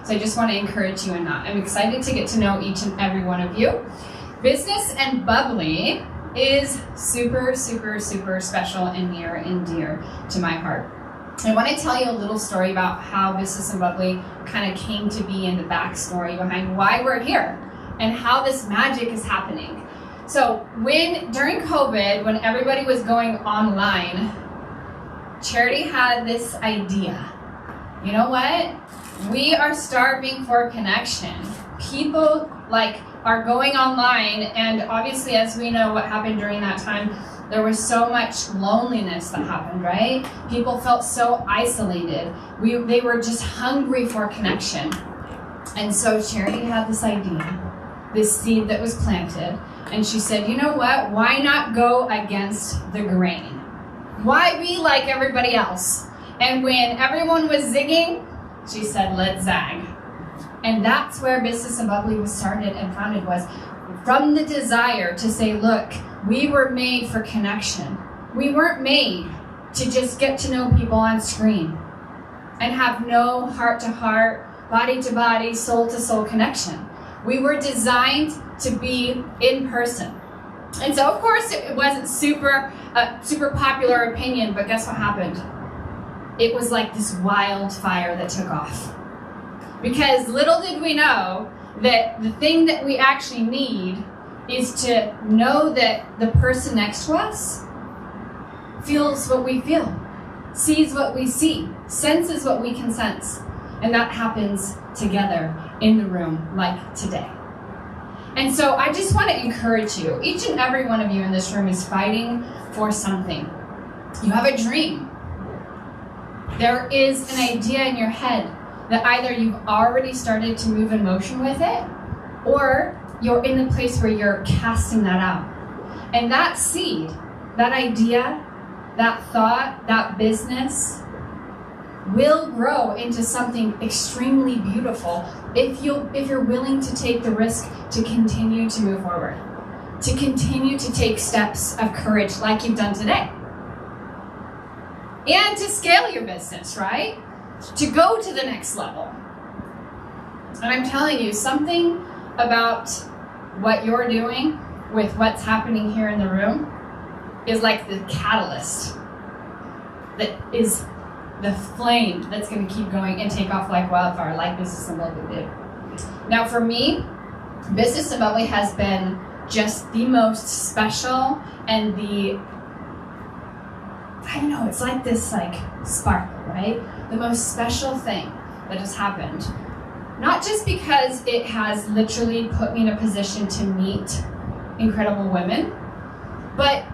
So I just want to encourage you in that. I'm excited to get to know each and every one of you. Business and Bubbly is super, super, super special and near and dear to my heart. I want to tell you a little story about how Business and Bubbly kind of came to be and the backstory behind why we're here and how this magic is happening. So during COVID, when everybody was going online, Charity had this idea. You know what? We are starving for connection. People are going online, and obviously, as we know what happened during that time, there was so much loneliness that happened, right? People felt so isolated. They were just hungry for connection. And so Charity had this idea, this seed that was planted, and she said, you know what? Why not go against the grain? Why be like everybody else? And when everyone was zigging, she said, let's zag. And that's where Business and Bubbly was started and founded, was from the desire to say, look, we were made for connection. We weren't made to just get to know people on screen and have no heart-to-heart, body-to-body, soul-to-soul connection. We were designed to be in person. And so, of course, it wasn't super popular opinion, but guess what happened? It was like this wildfire that took off. Because little did we know that the thing that we actually need is to know that the person next to us feels what we feel, sees what we see, senses what we can sense. And that happens together in the room like today. And so I just want to encourage you, each and every one of you in this room is fighting for something. You have a dream. There is an idea in your head that either you've already started to move in motion with it, or you're in the place where you're casting that out. And that seed, that idea, that thought, that business will grow into something extremely beautiful if you're willing to take the risk to continue to move forward, to continue to take steps of courage like you've done today. And to scale your business, right? To go to the next level. And I'm telling you, something about what you're doing with what's happening here in the room is like the catalyst that is the flame that's going to keep going and take off like wildfire, like Business and Bubbly did. Now for me, Business and Bubbly has been just the most special and it's like this sparkle, right? The most special thing that has happened. Not just because it has literally put me in a position to meet incredible women, but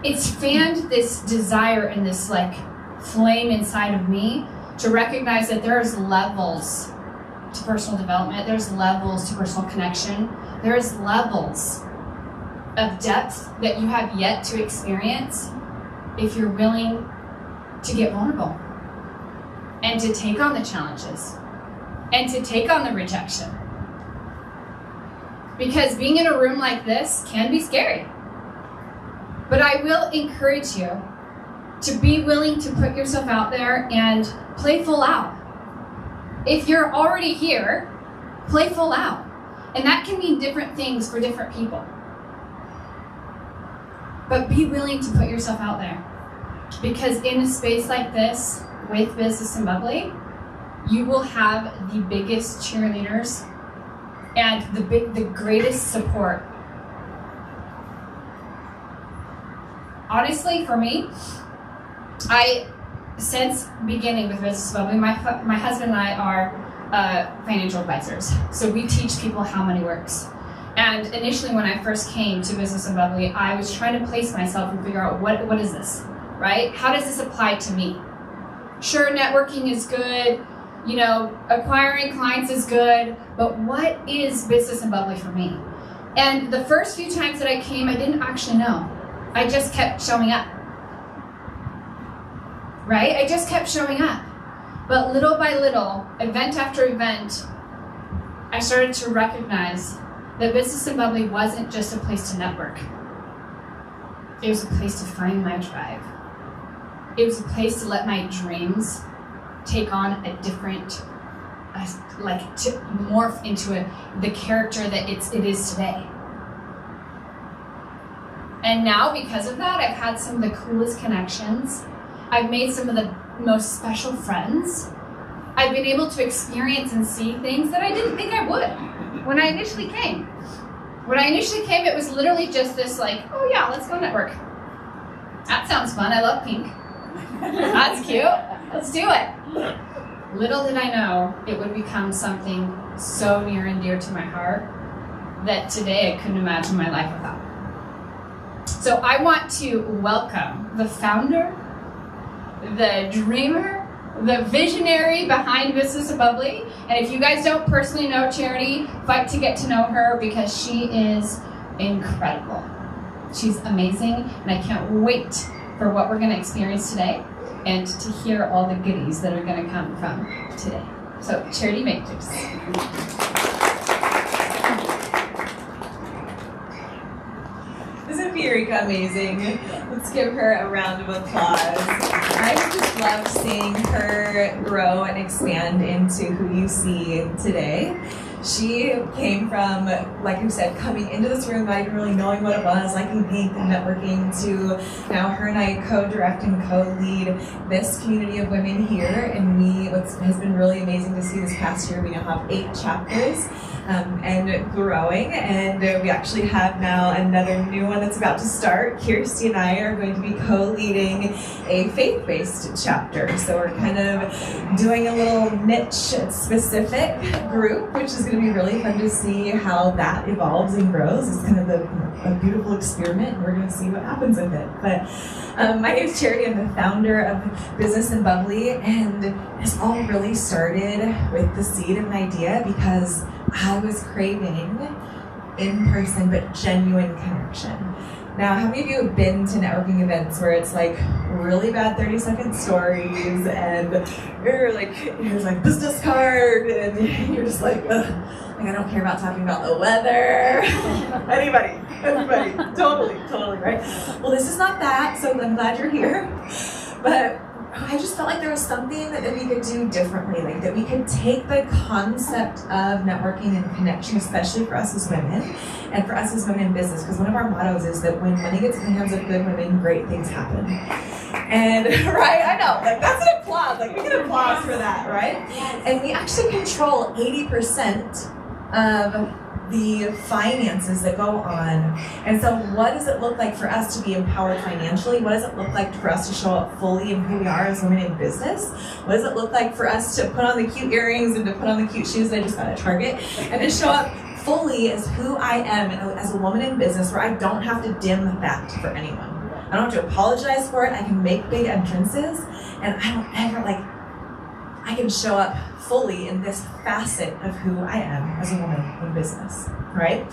it's fanned this desire and this flame inside of me to recognize that there's levels to personal development, there's levels to personal connection, there's levels of depth that you have yet to experience if you're willing to get vulnerable and to take on the challenges and to take on the rejection. Because being in a room like this can be scary. But I will encourage you to be willing to put yourself out there and play full out. If you're already here, play full out. And that can mean different things for different people. But be willing to put yourself out there. Because in a space like this, with Business and Bubbly, you will have the biggest cheerleaders and the greatest support. Honestly, for me, since beginning with Business and Bubbly, my husband and I are financial advisors. So we teach people how money works. And initially when I first came to Business and Bubbly, I was trying to place myself and figure out what is this, right? How does this apply to me? Sure, networking is good, acquiring clients is good, but what is Business and Bubbly for me? And the first few times that I came, I didn't actually know. I just kept showing up, right? I just kept showing up. But little by little, event after event, I started to recognize that Business and Bubbly wasn't just a place to network. It was a place to find my tribe. It was a place to let my dreams take on a different to morph into the character that it is today. And now, because of that, I've had some of the coolest connections. I've made some of the most special friends. I've been able to experience and see things that I didn't think I would when I initially came. When I initially came, it was literally just this oh yeah, let's go network. That sounds fun, I love pink. That's cute, let's do it. Little did I know it would become something so near and dear to my heart that today I couldn't imagine my life without. So I want to welcome the founder, the dreamer, the visionary behind Business and Bubbly. And if you guys don't personally know Charity, fight to get to know her because she is incredible. She's amazing, and I can't wait for what we're going to experience today and to hear all the goodies that are going to come from today. So, Charity Matrix. Isn't Eureka amazing? Let's give her a round of applause. I just love seeing her grow and expand into who you see today. She came from, like you said, coming into this room, not even really knowing what it was, liking pink and networking, to now her and I co-direct and co-lead this community of women here. And what has been really amazing to see this past year, we now have 8 chapters and growing. And we actually have now another new one that's about to start. Kirsty and I are going to be co-leading a faith-based chapter. So we're kind of doing a little niche-specific group, which is going to be really fun to see how that evolves and grows. It's kind of a beautiful experiment, and we're going to see what happens with it. But my name is Charity. I'm the founder of Business and Bubbly, and this all really started with the seed of an idea because I was craving in-person but genuine connection. Now, how many of you have been to networking events where it's really bad 30-second stories and here's my business card and you're just ugh, I don't care about talking about the weather. Anybody, totally, right? Well, this is not that, so I'm glad you're here. But I just felt like there was something that we could do differently, that we could take the concept of networking and connection, especially for us as women, and for us as women in business, because one of our mottos is that when money gets in the hands of good women, great things happen. And, right, I know, that's an applause, we get applause for that, right? And we actually control 80% of the finances that go on. And so what does it look like for us to be empowered financially? What does it look like for us to show up fully in who we are as women in business? What does it look like for us to put on the cute earrings and to put on the cute shoes that I just got at Target and to show up fully as who I am as a woman in business, where I don't have to dim that for anyone. I don't have to apologize for it. I can make big entrances, and I don't ever I can show up fully in this facet of who I am as a woman in business, right?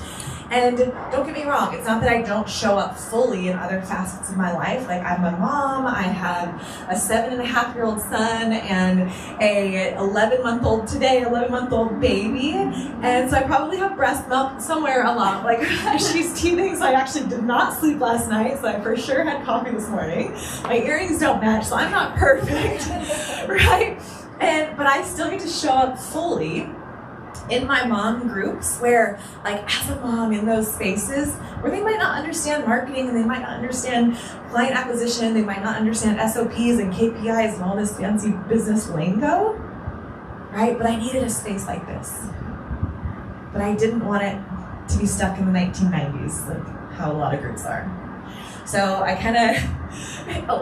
And don't get me wrong, it's not that I don't show up fully in other facets of my life. I'm a mom, I have a 7.5-year-old son and a 11-month-old baby. And so I probably have breast milk somewhere along. She's teething, so I actually did not sleep last night, so I for sure had coffee this morning. My earrings don't match, so I'm not perfect, right? But I still get to show up fully in my mom groups where, as a mom in those spaces where they might not understand marketing and they might not understand client acquisition, they might not understand SOPs and KPIs and all this fancy business lingo, right? But I needed a space like this. But I didn't want it to be stuck in the 1990s, how a lot of groups are. So I kind of,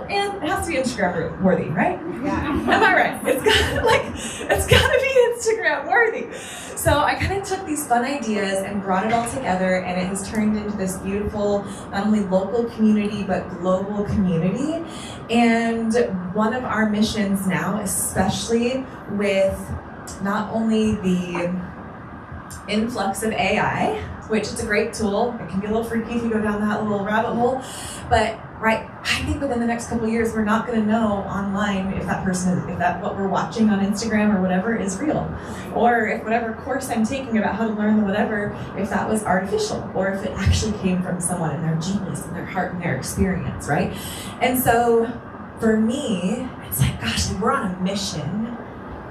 and it has to be Instagram worthy, right? Yeah. Am I right? It's gotta be Instagram worthy. So I kind of took these fun ideas and brought it all together, and it has turned into this beautiful, not only local community, but global community. And one of our missions now, especially with not only the influx of AI, which is a great tool. It can be a little freaky if you go down that little rabbit hole. But I think within the next couple of years, we're not going to know online if that what we're watching on Instagram or whatever is real. Or if whatever course I'm taking about how to learn the whatever, if that was artificial, or if it actually came from someone and their genius and their heart and their experience, right? And so for me, it's gosh, we're on a mission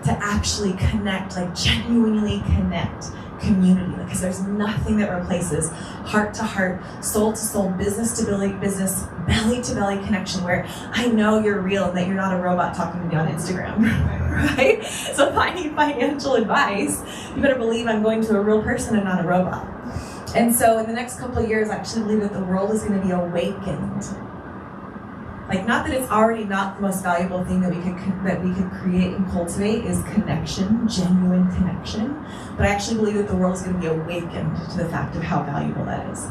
to actually connect, like genuinely connect community, because there's nothing that replaces heart to heart, soul to soul, business to business, belly to belly connection where I know you're real and that you're not a robot talking to me on Instagram, right? So if I need financial advice, you better believe I'm going to a real person and not a robot. And so in the next couple of years, I actually believe that the world is going to be awakened. Like, not that it's already not the most valuable thing that we could create and cultivate is connection, genuine connection. But I actually believe that the world is going to be awakened to the fact of how valuable that is.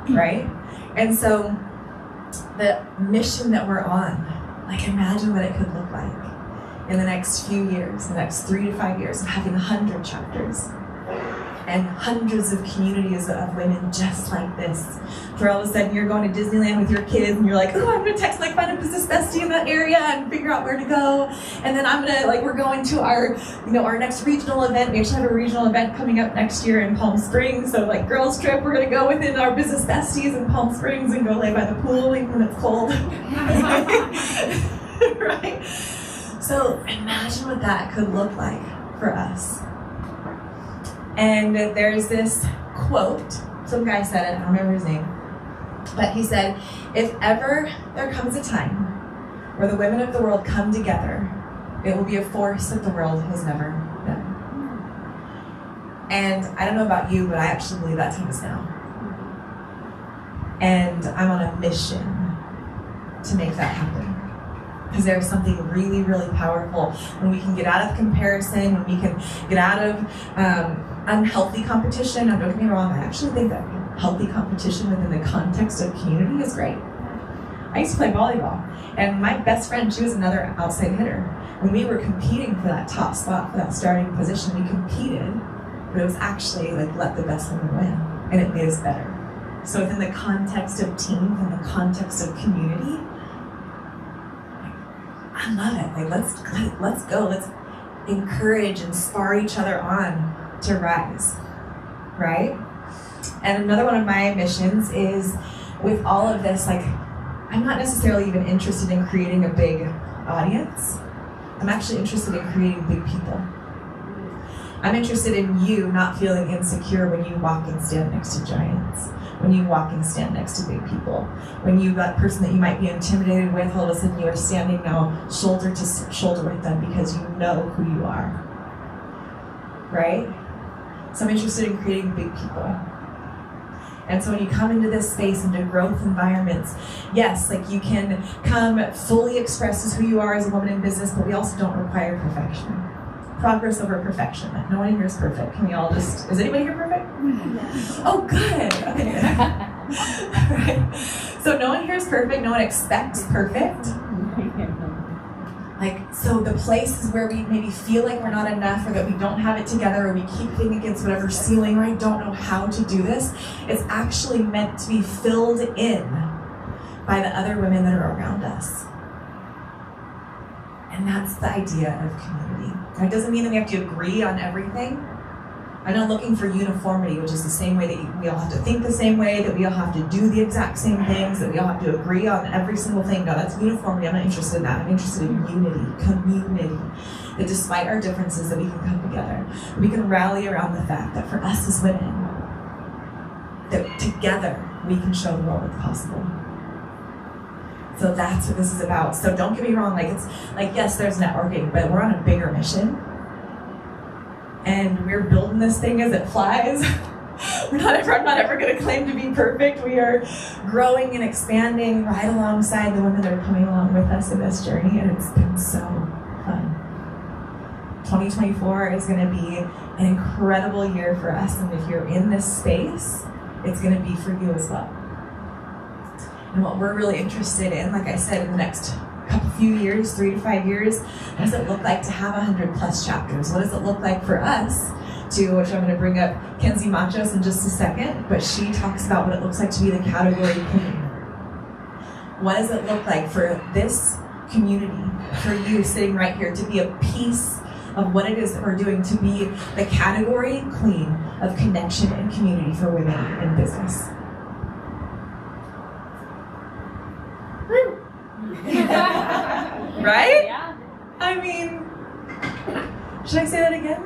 Right? And so the mission that we're on, like, imagine what it could look like in the next few years, the next 3 to 5 years, of having 100 chapters and hundreds of communities of women just like this. For all of a sudden you're going to Disneyland with your kids and you're like, oh, I'm gonna text like find a business bestie in that area and figure out where to go. And then I'm gonna, like, we're going to our, our next regional event. We actually have a regional event coming up next year in Palm Springs. So like girls trip, we're gonna go within our business besties in Palm Springs and go lay by the pool even when it's cold. Right? So imagine what that could look like for us. And there's this quote, some guy said it, I don't remember his name, but he said, if ever there comes a time where the women of the world come together, it will be a force that the world has never known. And I don't know about you, but I actually believe that time is now. And I'm on a mission to make that happen. Because there's something really, really powerful when we can get out of comparison, when we can get out of unhealthy competition. Now, don't get me wrong, I actually think that healthy competition within the context of community is great. I used to play volleyball, and my best friend, she was another outside hitter. When we were competing for that top spot, for that starting position, we competed, but it was actually like let the best woman win, and it made us better. So within the context of team, within the context of community, I love it. Like let's go. Let's encourage and spar each other on to rise, right? And another one of my missions is, with all of this, like, I'm not necessarily even interested in creating a big audience. I'm actually interested in creating big people. I'm interested in you not feeling insecure when you walk and stand next to giants, when you walk and stand next to big people, when you, that person that you might be intimidated with, all of a sudden you are standing now shoulder to shoulder with them because you know who you are, right? So I'm interested in creating big people. And so when you come into this space, into growth environments, yes, like you can come fully express as who you are as a woman in business, but we also don't require perfection. Progress over perfection. No one here is perfect. Can we all just, is anybody here perfect? Yes. Oh, good. Okay, good. Right. So no one here is perfect. No one expects perfect. Like, so the places where we maybe feel like we're not enough, or that we don't have it together, or we keep hitting against whatever ceiling, or I don't know how to do this, it's actually meant to be filled in by the other women that are around us. And that's the idea of community. It doesn't mean that we have to agree on everything. I'm not looking for uniformity, which is the same way that we all have to think the same way, that we all have to do the exact same things, that we all have to agree on every single thing. No, that's uniformity. I'm not interested in that. I'm interested in unity, community. That despite our differences, that we can come together. We can rally around the fact that for us as women, that together we can show the world what's possible. So that's what this is about. So don't get me wrong, like it's like, yes, there's networking, but we're on a bigger mission. And we're building this thing as it flies. I'm not ever going to claim to be perfect. We are growing and expanding right alongside the women that are coming along with us in this journey, and it's been so fun. 2024 is going to be an incredible year for us, and if you're in this space, it's going to be for you as well. And what we're really interested in, like I said, in the next few years, 3 to 5 years, what does it look like to have 100+ chapters? What does it look like for us to, which I'm going to bring up Kenzie Machos in just a second, but she talks about what it looks like to be the category queen. What does it look like for this community, for you sitting right here, to be a piece of what it is that we're doing, to be the category queen of connection and community for women in business? Right? Yeah. I mean, Should I say that again?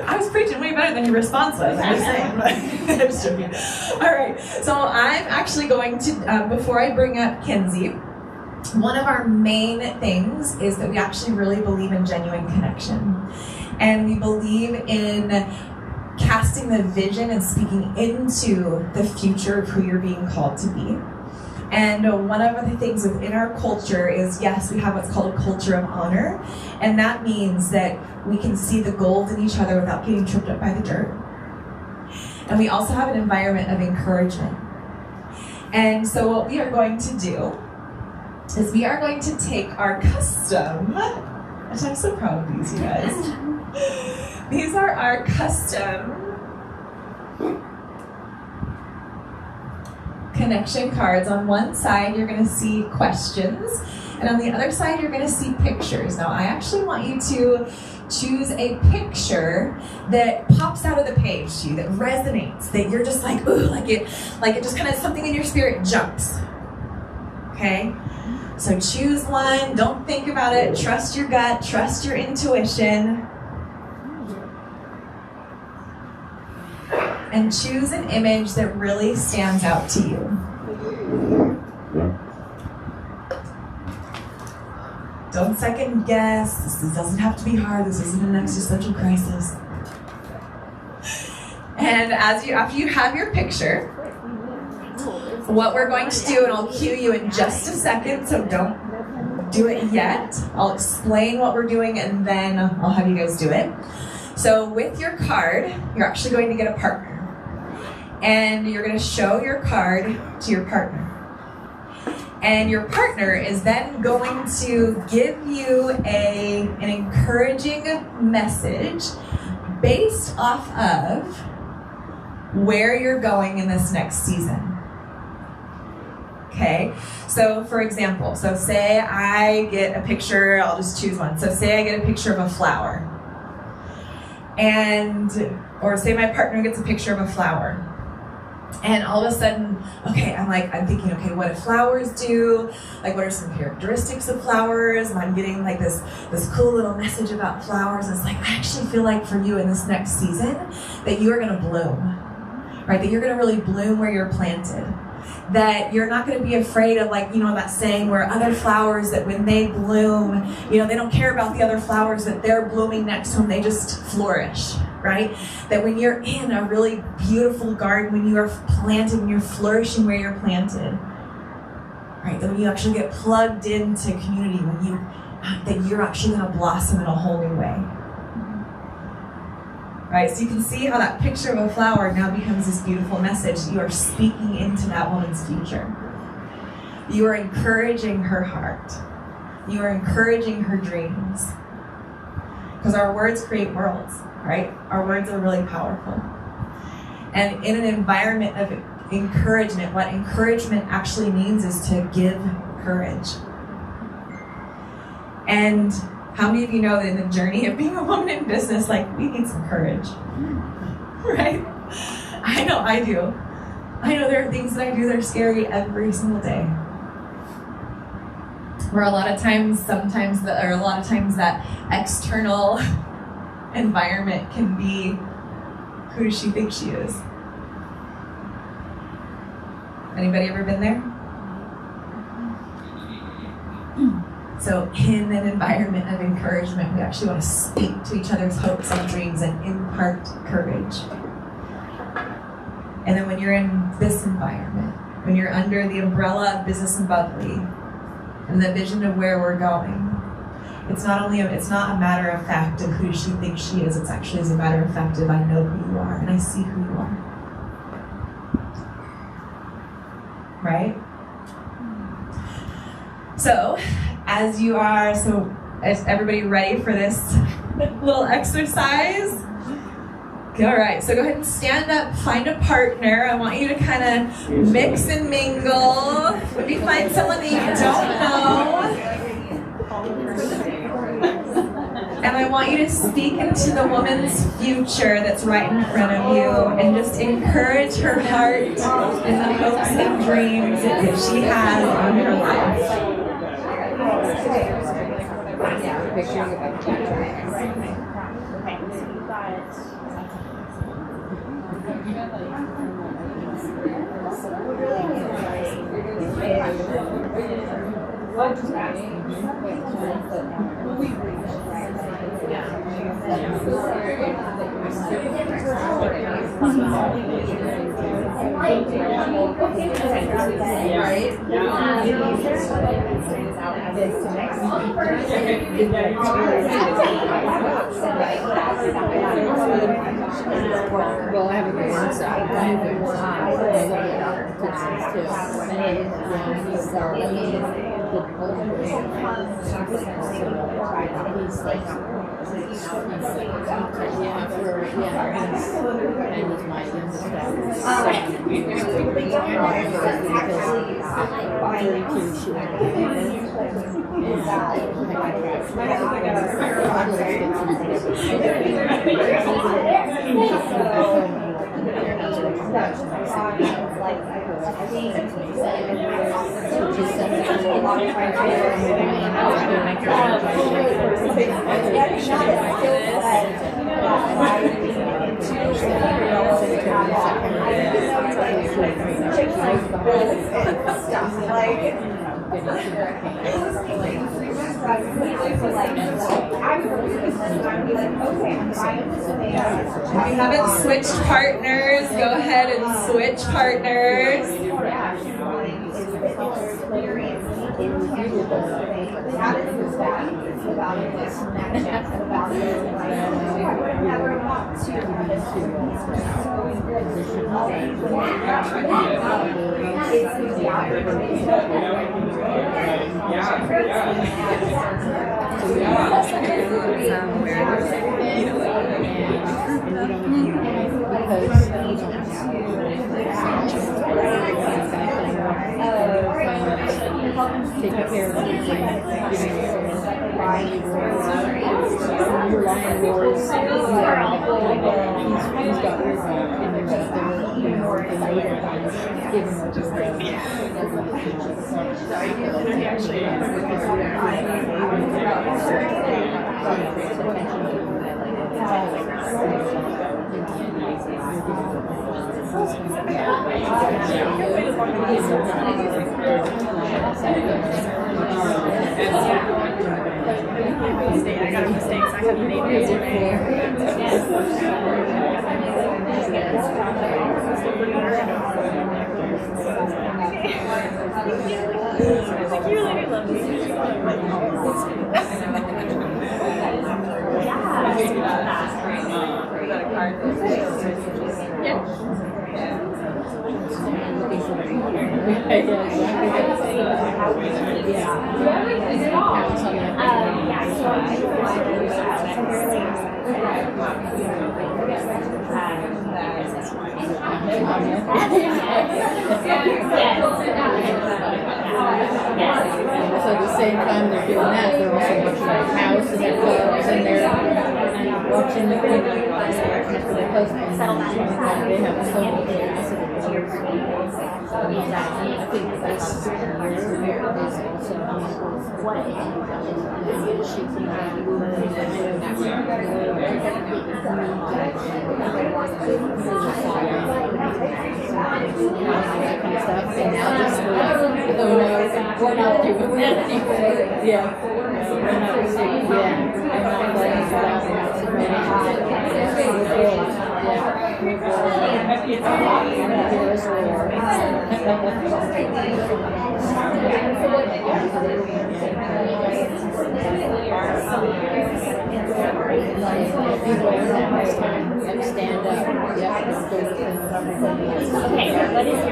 I was preaching way better than your response was. I'm just saying. I'm just joking. All right. So I'm actually going to, before I bring up Kenzie, one of our main things is that we actually really believe in genuine connection. And we believe in casting the vision and speaking into the future of who you're being called to be. And one of the things within our culture is, yes, we have what's called a culture of honor. And that means that we can see the gold in each other without getting tripped up by the dirt. And we also have an environment of encouragement. And so what we are going to do is we are going to take our custom, which I'm so proud of these, you guys. These are our custom connection cards. On one side, you're going to see questions, and on the other side, you're going to see pictures. Now, I actually want you to choose a picture that pops out of the page to you, that resonates, that you're just like, ooh, like it just kind of something in your spirit jumps. Okay? So choose one, don't think about it, trust your gut, trust your intuition. And choose an image that really stands out to you. Don't second guess. This doesn't have to be hard. This isn't an existential crisis. And after you have your picture, what we're going to do, and I'll cue you in just a second, so don't do it yet. I'll explain what we're doing, and then I'll have you guys do it. So with your card, you're actually going to get a partner. And you're going to show your card to your partner. And your partner is then going to give you an encouraging message based off of where you're going in this next season. Okay, so for example, so say I get a picture, I'll just choose one. So say I get a picture of a flower. Or say my partner gets a picture of a flower. And all of a sudden, okay, I'm thinking, okay, what do flowers do? Like, what are some characteristics of flowers? And I'm getting like this cool little message about flowers. And it's like, I actually feel like for you in this next season, that you are going to bloom, right? That you're going to really bloom where you're planted. That you're not going to be afraid of, like, that saying where other flowers, that when they bloom, they don't care about the other flowers that they're blooming next to them, they just flourish, right? That when you're in a really beautiful garden, when you are planted, when you're flourishing where you're planted, right? That when you actually get plugged into community, that you're actually going to blossom in a whole new way. Right, so you can see how that picture of a flower now becomes this beautiful message. You are speaking into that woman's future. You are encouraging her heart. You are encouraging her dreams. Because our words create worlds, right? Our words are really powerful. And in an environment of encouragement, what encouragement actually means is to give courage. And how many of you know that in the journey of being a woman in business, like, we need some courage, right? I know I do. I know there are things that I do that are scary every single day. Where a lot of times that external environment can be, who does she think she is? Anybody ever been there? So in an environment of encouragement, we actually want to speak to each other's hopes and dreams and impart courage. And then when you're in this environment, when you're under the umbrella of Business and Bubbly and the vision of where we're going, it's not a matter of fact of who she thinks she is, it's actually as a matter of fact of I know who you are and I see who you are. Right? So, is everybody ready for this little exercise? All right, so go ahead and stand up, find a partner. I want you to kind of mix and mingle. Maybe find someone that you don't know. And I want you to speak into the woman's future that's right in front of you and just encourage her heart and the hopes and dreams that she has on her life. pictures of Okay, so you got well, I have a good inside. I have a good inside. And he's my youngest If you haven't switched partners, go ahead and switch partners. Take care of everything. Your lion wars. He's got your back, and you're out there, you know, and giving her just I got mistakes. I have babies. You really love So at the same time they're doing that, they're also watching their house and their clubs and they're watching the for their husband. They have so much curiosity. I think this year is also what stuff, and now just we're not doing that anymore. Yeah. We're not doing stand up. Okay, what is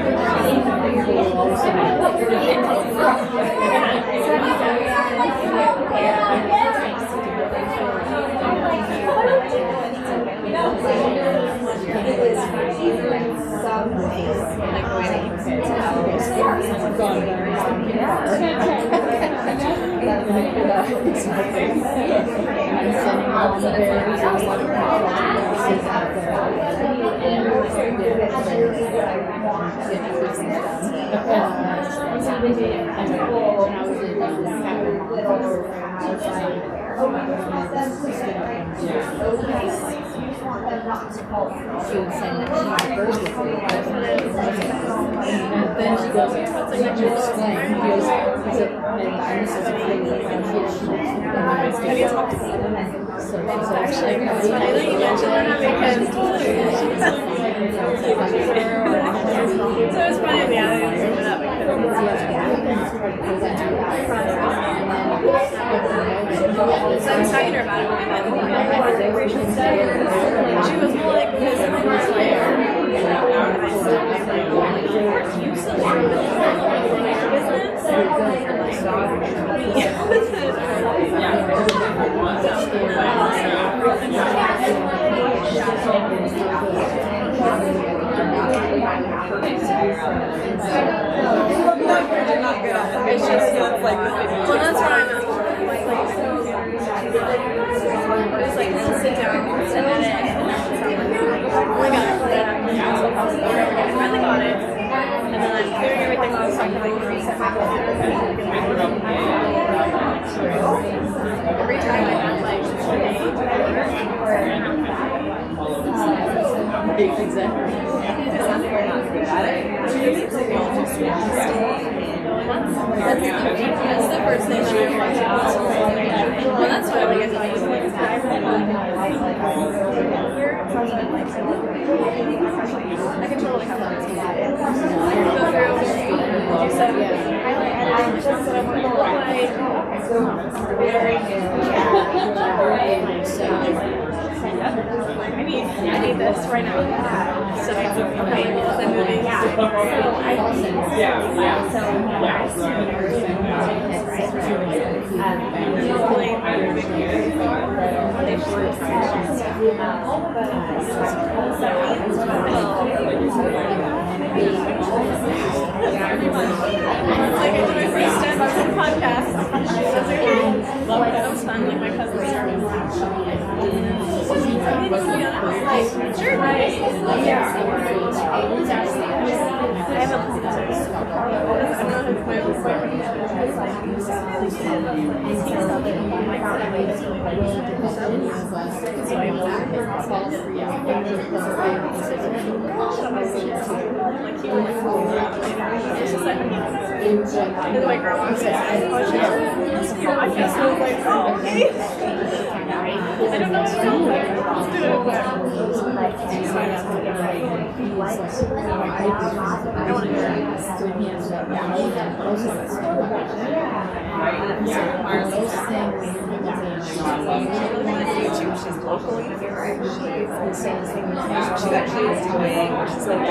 She would send me birds with her. And then she goes, what's it you explain? He goes, and this is a thing that Have you talked to me? so she's Actually, it's funny that you mentioned that because so it's funny, yeah, I didn't bring it up. So I was talking to her about it when we met the celebration stuff. She was more like, this is my first layer. You still want to build business? It's just like, well, that's what I'm it's like, sit down and edit it. I finally got it. And then I'm doing everything else so I can like reset my phone. Every time I have like exactly. That's the first thing that I watch. Well, that's why like I thought you like I can totally have that. Go through, do some highlight stuff that I want to highlight. I need this right now. So I'm moving. Like I did my first step on the podcast. That was fun. Like my cousin started. Sure. Yeah. I haven't listened to it. I don't know if my and my grandma said, oh, she has a podcast. I was like, oh, okay. I don't know what to tell her. Let's do it. I want to hear it. YouTube. She's locally here. She's actually is doing, which is like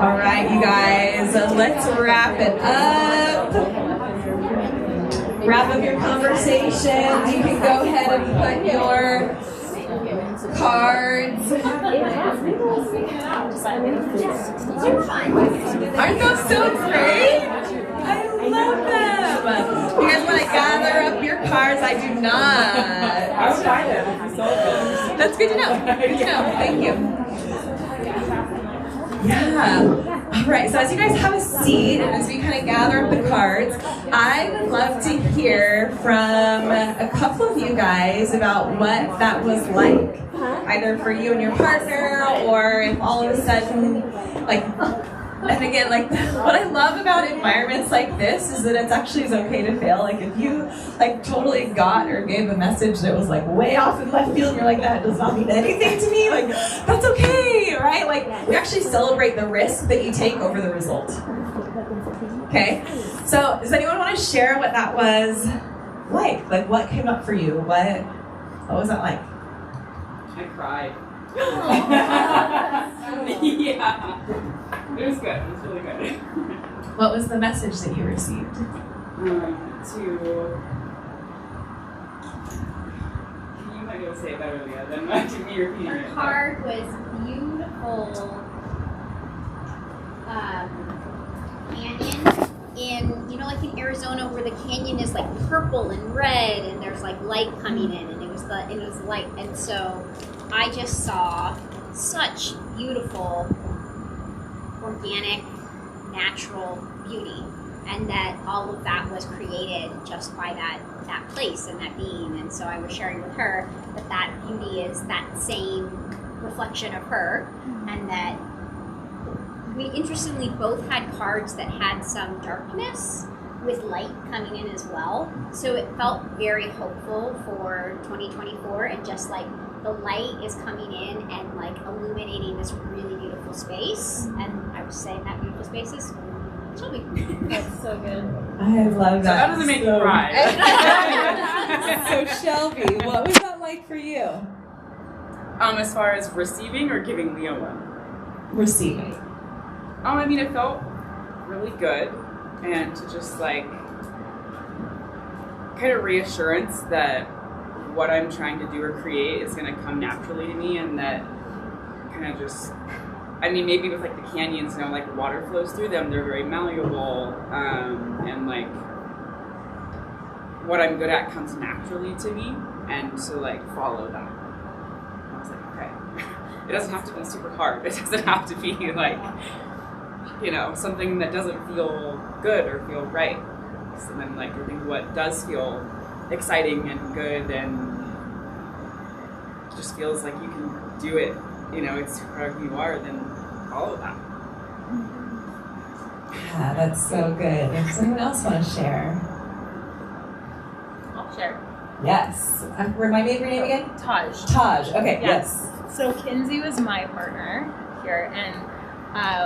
All right, you guys, let's wrap it up. Wrap up your conversations. You can go ahead and put your cards. Aren't those so great? I love them. You guys want to gather up your cards? I do not. I would buy them if you sold them. That's good to know. Good to know. Thank you. Yeah. All right. So as you guys have a seat and as we kind of gather up the cards, I would love to hear from a couple of you guys about what that was like, either for you and your partner, or if all of a sudden, like. And again, like, what I love about environments like this is that it's actually is okay to fail. Like, if you, like, totally got or gave a message that was, like, way off in left field, and you're like, that does not mean anything to me, like, that's okay, right? Like, you actually celebrate the risk that you take over the result. Okay? So, does anyone want to share what that was like? Like, what came up for you? What was that like? I cried. Yeah. It was good. It was really good. What was the message that you received? To will say it better, Leah, than me repeating it. Her card was beautiful canyon in, you know, like in Arizona where the canyon is like purple and red and there's like light coming in, and it was light, and so I just saw such beautiful organic natural beauty, and that all of that was created just by that place and that being. And so I was sharing with her that beauty is that same reflection of her, and that we interestingly both had cards that had some darkness with light coming in as well. So it felt very hopeful for 2024, and just like the light is coming in and like illuminating this really beautiful space. And I was saying that beautiful space is Shelby. That's so good. I love that. That doesn't make you cry. So Shelby, what was that like for you? As far as receiving or giving Leah one? Receiving. I mean, it felt really good, and to just like kind of reassurance that what I'm trying to do or create is going to come naturally to me, and that kind of just, I mean, maybe with like the canyons, you know, like water flows through them, they're very malleable, and like what I'm good at comes naturally to me, and to like follow that. I was like, okay, it doesn't have to be super hard. It doesn't have to be like, you know, something that doesn't feel good or feel right. So then like I think what does feel exciting and good and just feels like you can do it, you know, it's whoever you are, then follow that. Yeah, that's so good. Does anyone else want to share? I'll share. Yes. Remind me of your name again? Taj. Taj. Okay, Yes. So Kinsey was my partner here, and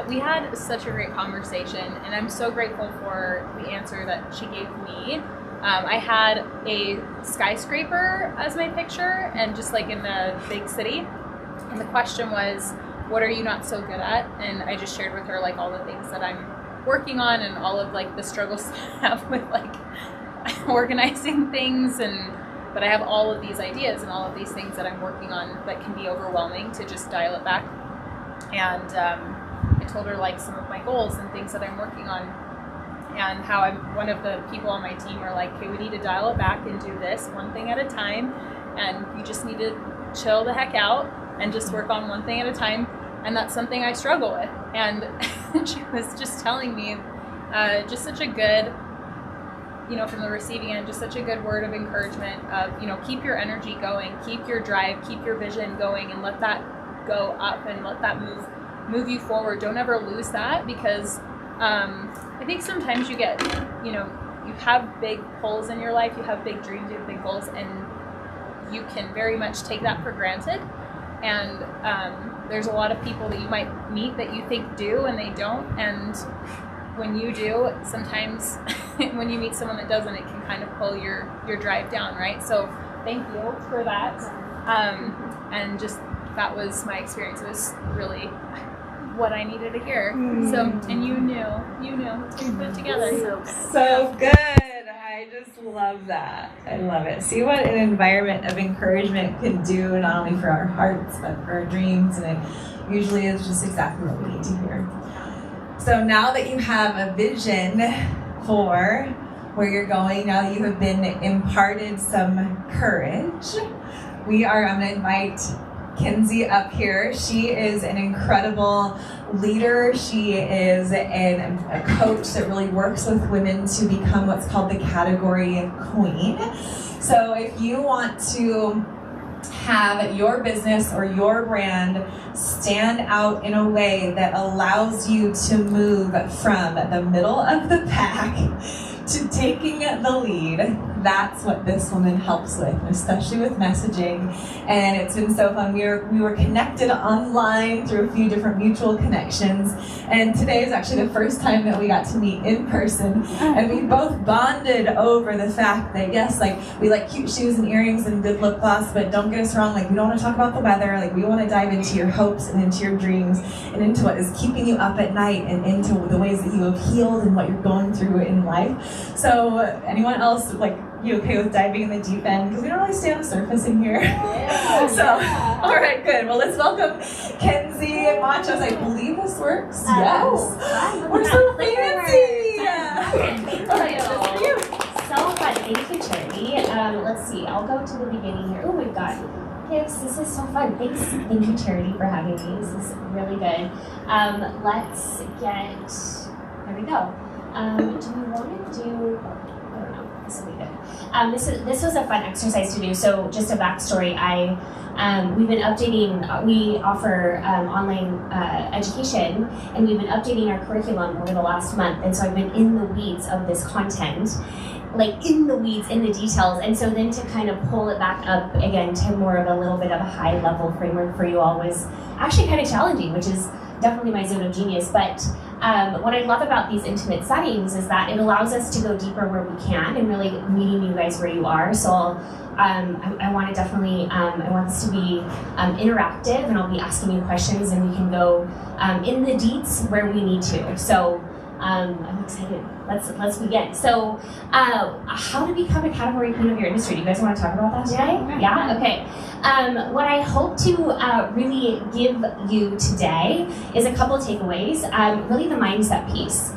we had such a great conversation, and I'm so grateful for the answer that she gave me. I had a skyscraper as my picture, and just like in a big city, and the question was, what are you not so good at? And I just shared with her like all the things that I'm working on, and all of like the struggles I have with like organizing things, but I have all of these ideas and all of these things that I'm working on that can be overwhelming to just dial it back. And I told her like some of my goals and things that I'm working on, and how one of the people on my team are like, hey, we need to dial it back and do this one thing at a time, and you just need to chill the heck out and just work on one thing at a time. And that's something I struggle with. And she was just telling me just such a good, you know, from the receiving end, just such a good word of encouragement of, you know, keep your energy going, keep your drive, keep your vision going, and let that go up and let that move you forward. Don't ever lose that, because I think sometimes you get, you know, you have big pulls in your life, you have big dreams, you have big goals, and you can very much take that for granted. And there's a lot of people that you might meet that you think do and they don't, and when you do, sometimes when you meet someone that doesn't, it can kind of pull your drive down, right? So thank you for that. And just that was my experience. It was really what I needed to hear. So, and you knew, let's get put together. So good. I just love that. I love it. See what an environment of encouragement can do, not only for our hearts, but for our dreams. And it usually is just exactly what we need to hear. So now that you have a vision for where you're going, now that you have been imparted some courage, I'm going to invite Kinsey up here. She is an incredible leader. She is a coach that really works with women to become what's called the category queen. So if you want to have your business or your brand stand out in a way that allows you to move from the middle of the pack to taking the lead, that's what this woman helps with, especially with messaging. And it's been so fun. We were connected online through a few different mutual connections, and today is actually the first time that we got to meet in person, and we both bonded over the fact that yes, like we like cute shoes and earrings and good lip gloss, but don't get us wrong, like we don't want to talk about the weather. Like we want to dive into your hopes and into your dreams and into what is keeping you up at night and into the ways that you have healed and what you're going through in life. So anyone else, like, you okay with diving in the deep end? Because we don't really stay on the surface in here. So, all right, good. Well, let's welcome Kenzie and Machos. I believe this works. Yes. Hi. We're so fancy. Thank All right, that's for you. So fun. Thank you, Charity. Let's see. I'll go to the beginning here. Oh my God. Yes, this is so fun. Thank you, Charity, for having me. This is really good. Let's get. There we go. Do we want to do? I don't know. This will be good. This was a fun exercise to do. So, just a backstory. We've been updating. We offer online education, and we've been updating our curriculum over the last month. And so I've been in the weeds of this content, like in the weeds, in the details. And so then to kind of pull it back up again to more of a little bit of a high level framework for you all was actually kind of challenging, which is definitely my zone of genius. But what I love about these intimate settings is that it allows us to go deeper where we can and really meeting you guys where you are. So I want to definitely, I want this to be interactive, and I'll be asking you questions, and we can go in the deets where we need to. So I'm excited. Let's begin. So how to become a category queen of your industry? Do you guys want to talk about that today? Yeah? Okay. What I hope to really give you today is a couple takeaways. Really the mindset piece.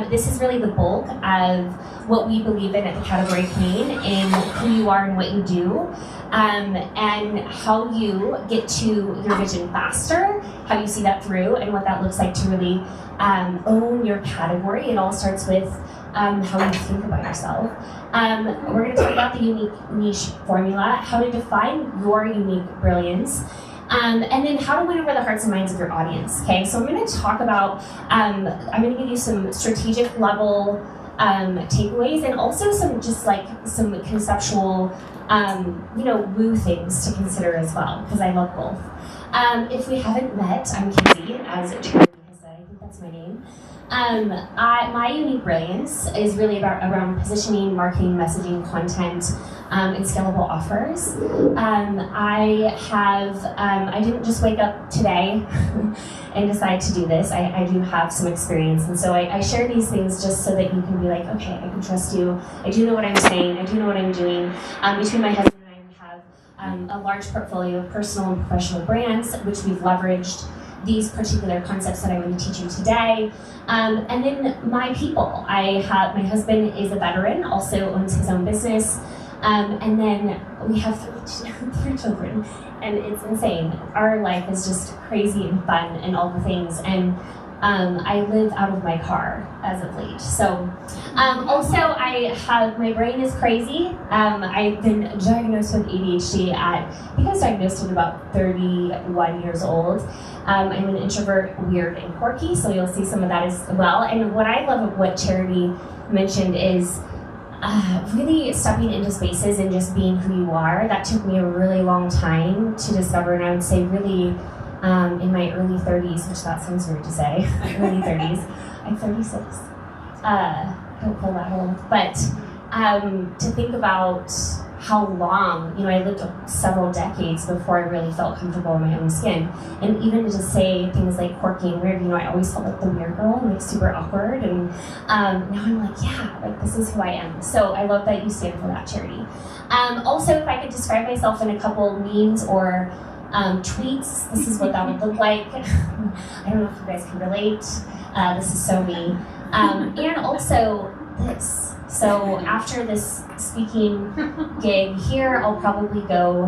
This is really the bulk of what we believe in at the Category Queen, in who you are and what you do, and how you get to your vision faster, how you see that through, and what that looks like to really own your category. It all starts with how you think about yourself. We're going to talk about the unique niche formula, how to define your unique brilliance, and then how to win over the hearts and minds of your audience. Okay, so I'm going to talk about, I'm going to give you some strategic level takeaways, and also some just like some conceptual, woo things to consider as well, because I love both. If we haven't met, I'm Kenzie, as Charlie has said. I think that's my name. My unique brilliance is really around positioning, marketing, messaging, content, and scalable offers. I didn't just wake up today and decide to do this. I do have some experience, and so I share these things just so that you can be like, okay, I can trust you. I do know what I'm saying. I do know what I'm doing. Between my husband and I, we have a large portfolio of personal and professional brands, which we've leveraged these particular concepts that I'm going to teach you today. And then my people. My husband is a veteran, also owns his own business. And then we have three children, and it's insane. Our life is just crazy and fun and all the things. And I live out of my car as of late. So also my brain is crazy. I've been diagnosed with ADHD I think I was diagnosed at about 31 years old. I'm an introvert, weird, and quirky, so you'll see some of that as well. And what I love of what Charity mentioned is really stepping into spaces and just being who you are. That took me a really long time to discover, and I would say really in my early 30s, which that sounds weird to say, early 30s. I'm 36. Don't feel that old. But to think about how long, I lived several decades before I really felt comfortable in my own skin. And even to say things like quirky and weird, I always felt like the weird girl and like super awkward. And now I'm like, yeah, like this is who I am. So I love that you stand for that, Charity. Also, if I could describe myself in a couple memes or tweets, this is what that would look like. I don't know if you guys can relate. This is so me. And also this. So after this speaking gig here, I'll probably go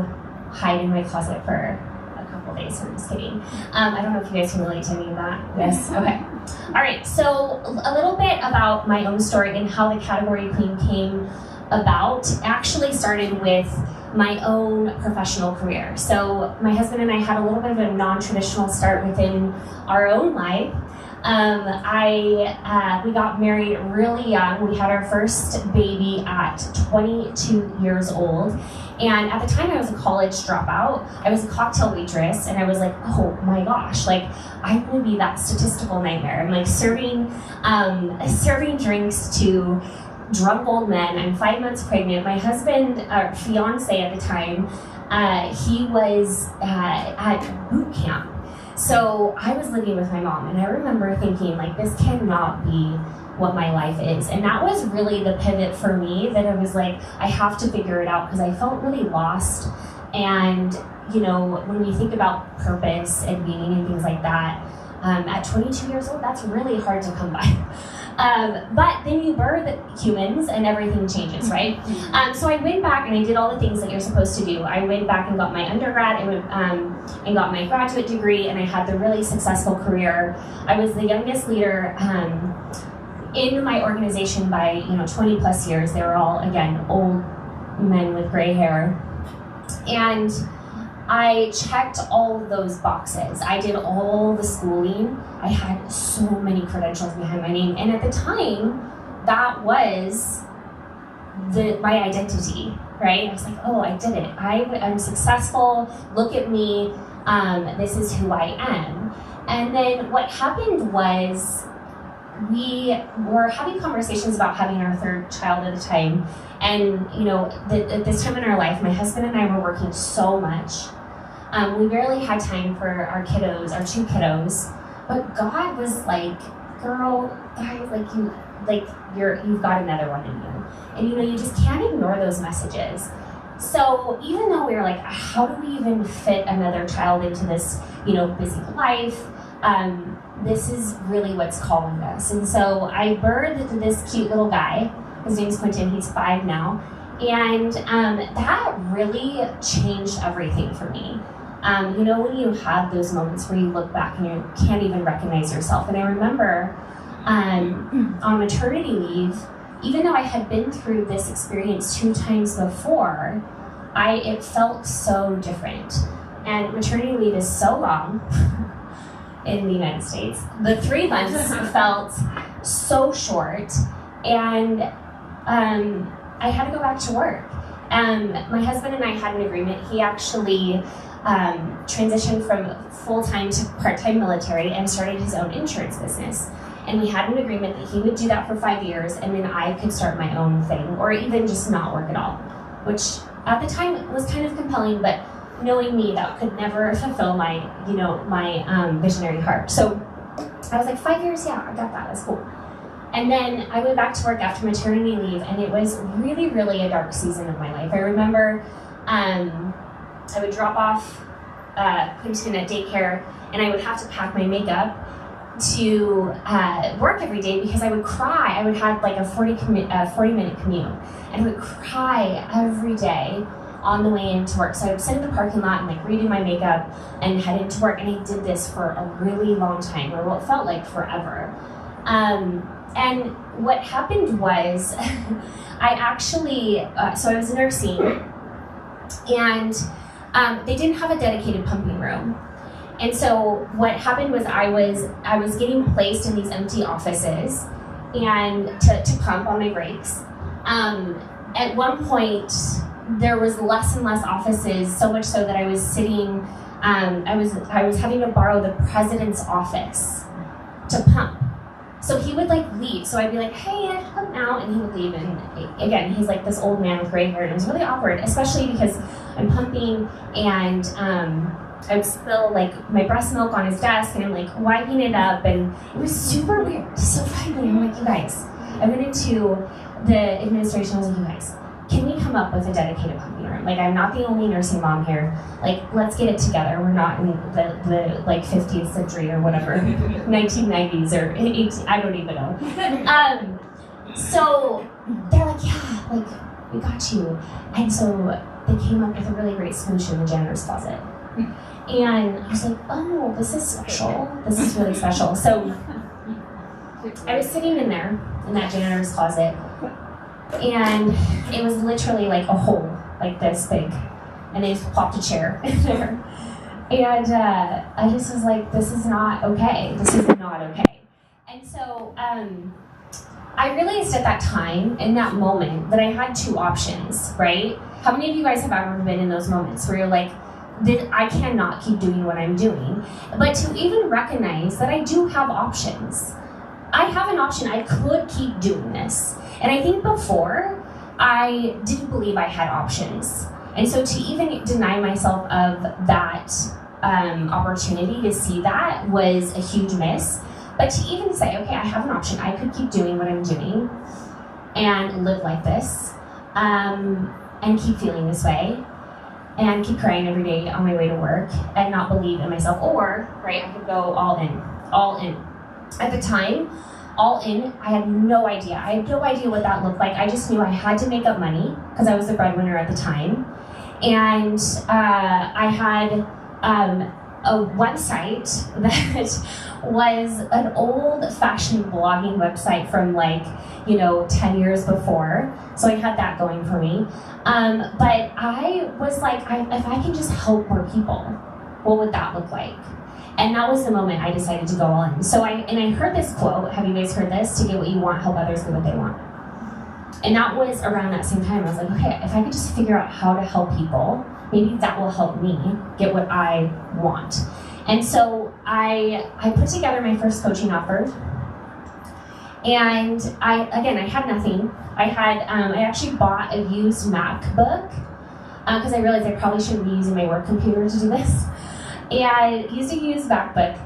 hide in my closet for a couple days. I'm just kidding. I don't know if you guys can relate to any of that. Yes? Okay. All right. So a little bit about my own story and how the Category Queen came about. Actually started with my own professional career. So my husband and I had a little bit of a non-traditional start within our own life. We got married really young. We had our first baby at 22 years old. And at the time I was a college dropout. I was a cocktail waitress, and I was like, oh my gosh, like I'm gonna be that statistical nightmare. I'm like serving drinks to drunk old men. I'm 5 months pregnant. My husband, or fiance at the time, he was at boot camp. So I was living with my mom, and I remember thinking, like, this cannot be what my life is. And that was really the pivot for me, that I was like, I have to figure it out, because I felt really lost. And, you know, when you think about purpose and meaning and things like that, at 22 years old, that's really hard to come by. But then you birth humans and everything changes, right? So I went back and I did all the things that you're supposed to do. I went back and got my undergrad and got my graduate degree, and I had the really successful career. I was the youngest leader in my organization by 20 plus years. They were all, again, old men with gray hair. And I checked all of those boxes. I did all the schooling. I had so many credentials behind my name. And at the time, that was my identity, right? I was like, oh, I did it. I'm successful. Look at me. This is who I am. And then what happened was, we were having conversations about having our third child at the time. And, at this time in our life, my husband and I were working so much. We barely had time for our kiddos, our two kiddos. But God was like, girl, guys, you've got another one in you. And, you just can't ignore those messages. So even though we were like, how do we even fit another child into this, busy life? This is really what's calling us. And so I birthed this cute little guy. His name's Quentin. He's 5 now. And that really changed everything for me. When you have those moments where you look back and you can't even recognize yourself. And I remember on maternity leave, even though I had been through this experience 2 times before, it felt so different. And maternity leave is so long in the United States. The 3 months felt so short, and I had to go back to work. My husband and I had an agreement. He actually transitioned from full-time to part-time military and started his own insurance business. And we had an agreement that he would do that for 5 years, and then I could start my own thing, or even just not work at all, which at the time was kind of compelling, but knowing me, that could never fulfill my, my visionary heart. So I was like, 5 years, yeah, I got that, that's cool. And then I went back to work after maternity leave, and it was really, really a dark season of my life. I remember I would drop off Quentin at daycare, and I would have to pack my makeup to work every day because I would cry. I would have like a 40-minute commute, and I would cry every day on the way into work. So I would sit in the parking lot and redo my makeup and head into work, and I did this for a really long time, or what felt like forever. And what happened was, I actually, so I was nursing, and they didn't have a dedicated pumping room. And so what happened was I was getting placed in these empty offices and to pump on my breaks. At one point, there was less and less offices, so much so that I was sitting, I was having to borrow the president's office to pump. So he would leave. So I'd be like, hey, I have to pump now, and he would leave. And again, he's like this old man with gray hair, and it was really awkward, especially because I'm pumping, and I would spill my breast milk on his desk, and I'm wiping it up, and it was super weird. So finally, I'm like, you guys, I went into the administration. I was like, you guys, can we come up with a dedicated pumping room? I'm not the only nursing mom here. Let's get it together. We're not in the 50th century or whatever, 1990s or 18, I don't even know. So they're like, yeah, we got you. And so they came up with a really great solution, the janitor's closet. And I was like, oh, this is special. This is really special. So I was sitting in there, in that janitor's closet, and it was literally a hole, this big. And they just plopped a chair in there. And I just was like, this is not okay. This is not okay. And so I realized at that time, in that moment, that I had 2 options, right? How many of you guys have ever been in those moments where you're like, I cannot keep doing what I'm doing? But to even recognize that I do have options. I have an option. I could keep doing this. And I think before, I didn't believe I had options. And so to even deny myself of that opportunity to see that was a huge miss. But to even say, okay, I have an option. I could keep doing what I'm doing and live like this, and keep feeling this way, and keep crying every day on my way to work and not believe in myself. Or, right, I could go all in. At the time, all in, I had no idea. I had no idea what that looked like. I just knew I had to make up money because I was the breadwinner at the time. And I had a website that was an old-fashioned blogging website from 10 years before. So I had that going for me. But I was like, if I can just help more people, what would that look like? And that was the moment I decided to go all in. So I heard this quote. Have you guys heard this? To get what you want, help others get what they want. And that was around that same time. I was like, okay, if I could just figure out how to help people, maybe that will help me get what I want. And so I put together my first coaching offer. And I had nothing. I actually bought a used MacBook because I realized I probably shouldn't be using my work computer to do this. And used a used MacBook,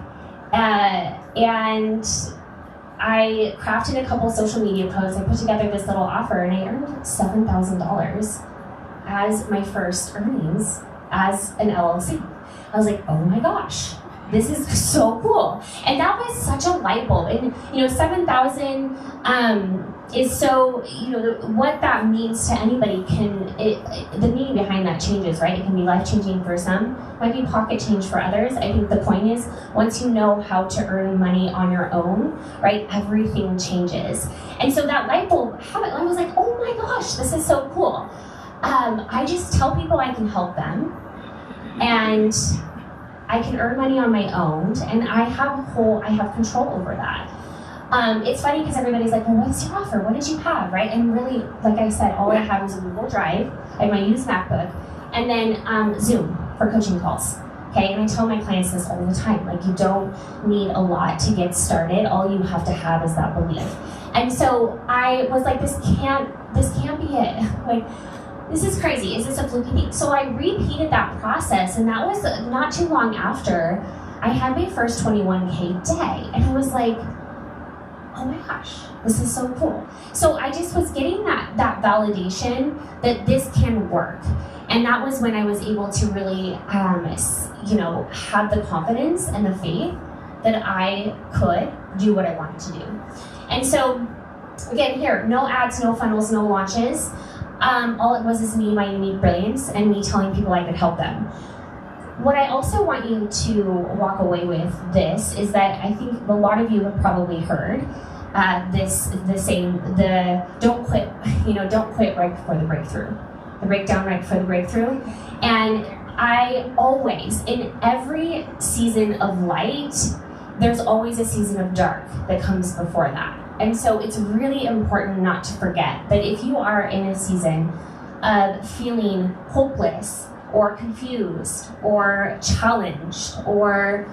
and I crafted a couple social media posts. I put together this little offer, and I earned $7,000 as my first earnings as an LLC. I was like, oh my gosh, this is so cool. And that was such a light bulb. And 7,000 is so, what that means to anybody the meaning behind that changes, right? It can be life-changing for some, might be pocket change for others. I think the point is, once you know how to earn money on your own, right, everything changes. And so that light bulb habit, I was like, oh my gosh, this is so cool. I just tell people I can help them, and I can earn money on my own, and I have control over that. It's funny because everybody's like, well, what's your offer? What did you have, right? And really, like I said, all I had was a Google Drive. I had my used MacBook, and then Zoom for coaching calls. Okay, and I tell my clients this all the time. Like, you don't need a lot to get started. All you have to have is that belief. And so I was like, this can't be it. Like, this is crazy. Is this a fluky thing? So I repeated that process, and that was not too long after I had my first 21K day, and I was like, oh my gosh, this is so cool. So I just was getting that validation that this can work. And that was when I was able to really, have the confidence and the faith that I could do what I wanted to do. And so, again, here, no ads, no funnels, no launches. All it was is me, my unique brilliance, and me telling people I could help them. What I also want you to walk away with this is that I think a lot of you have probably heard don't quit right before the breakthrough. The breakdown right before the breakthrough. And I always, in every season of light, there's always a season of dark that comes before that. And so it's really important not to forget that if you are in a season of feeling hopeless or confused or challenged or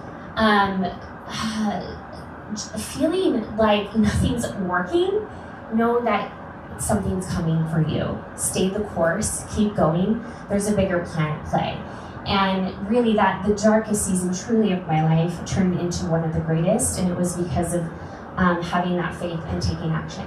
feeling like nothing's working, know that something's coming for you. Stay the course, keep going. There's a bigger plan at play. And really that the darkest season truly of my life turned into one of the greatest, and it was because of having that faith and taking action.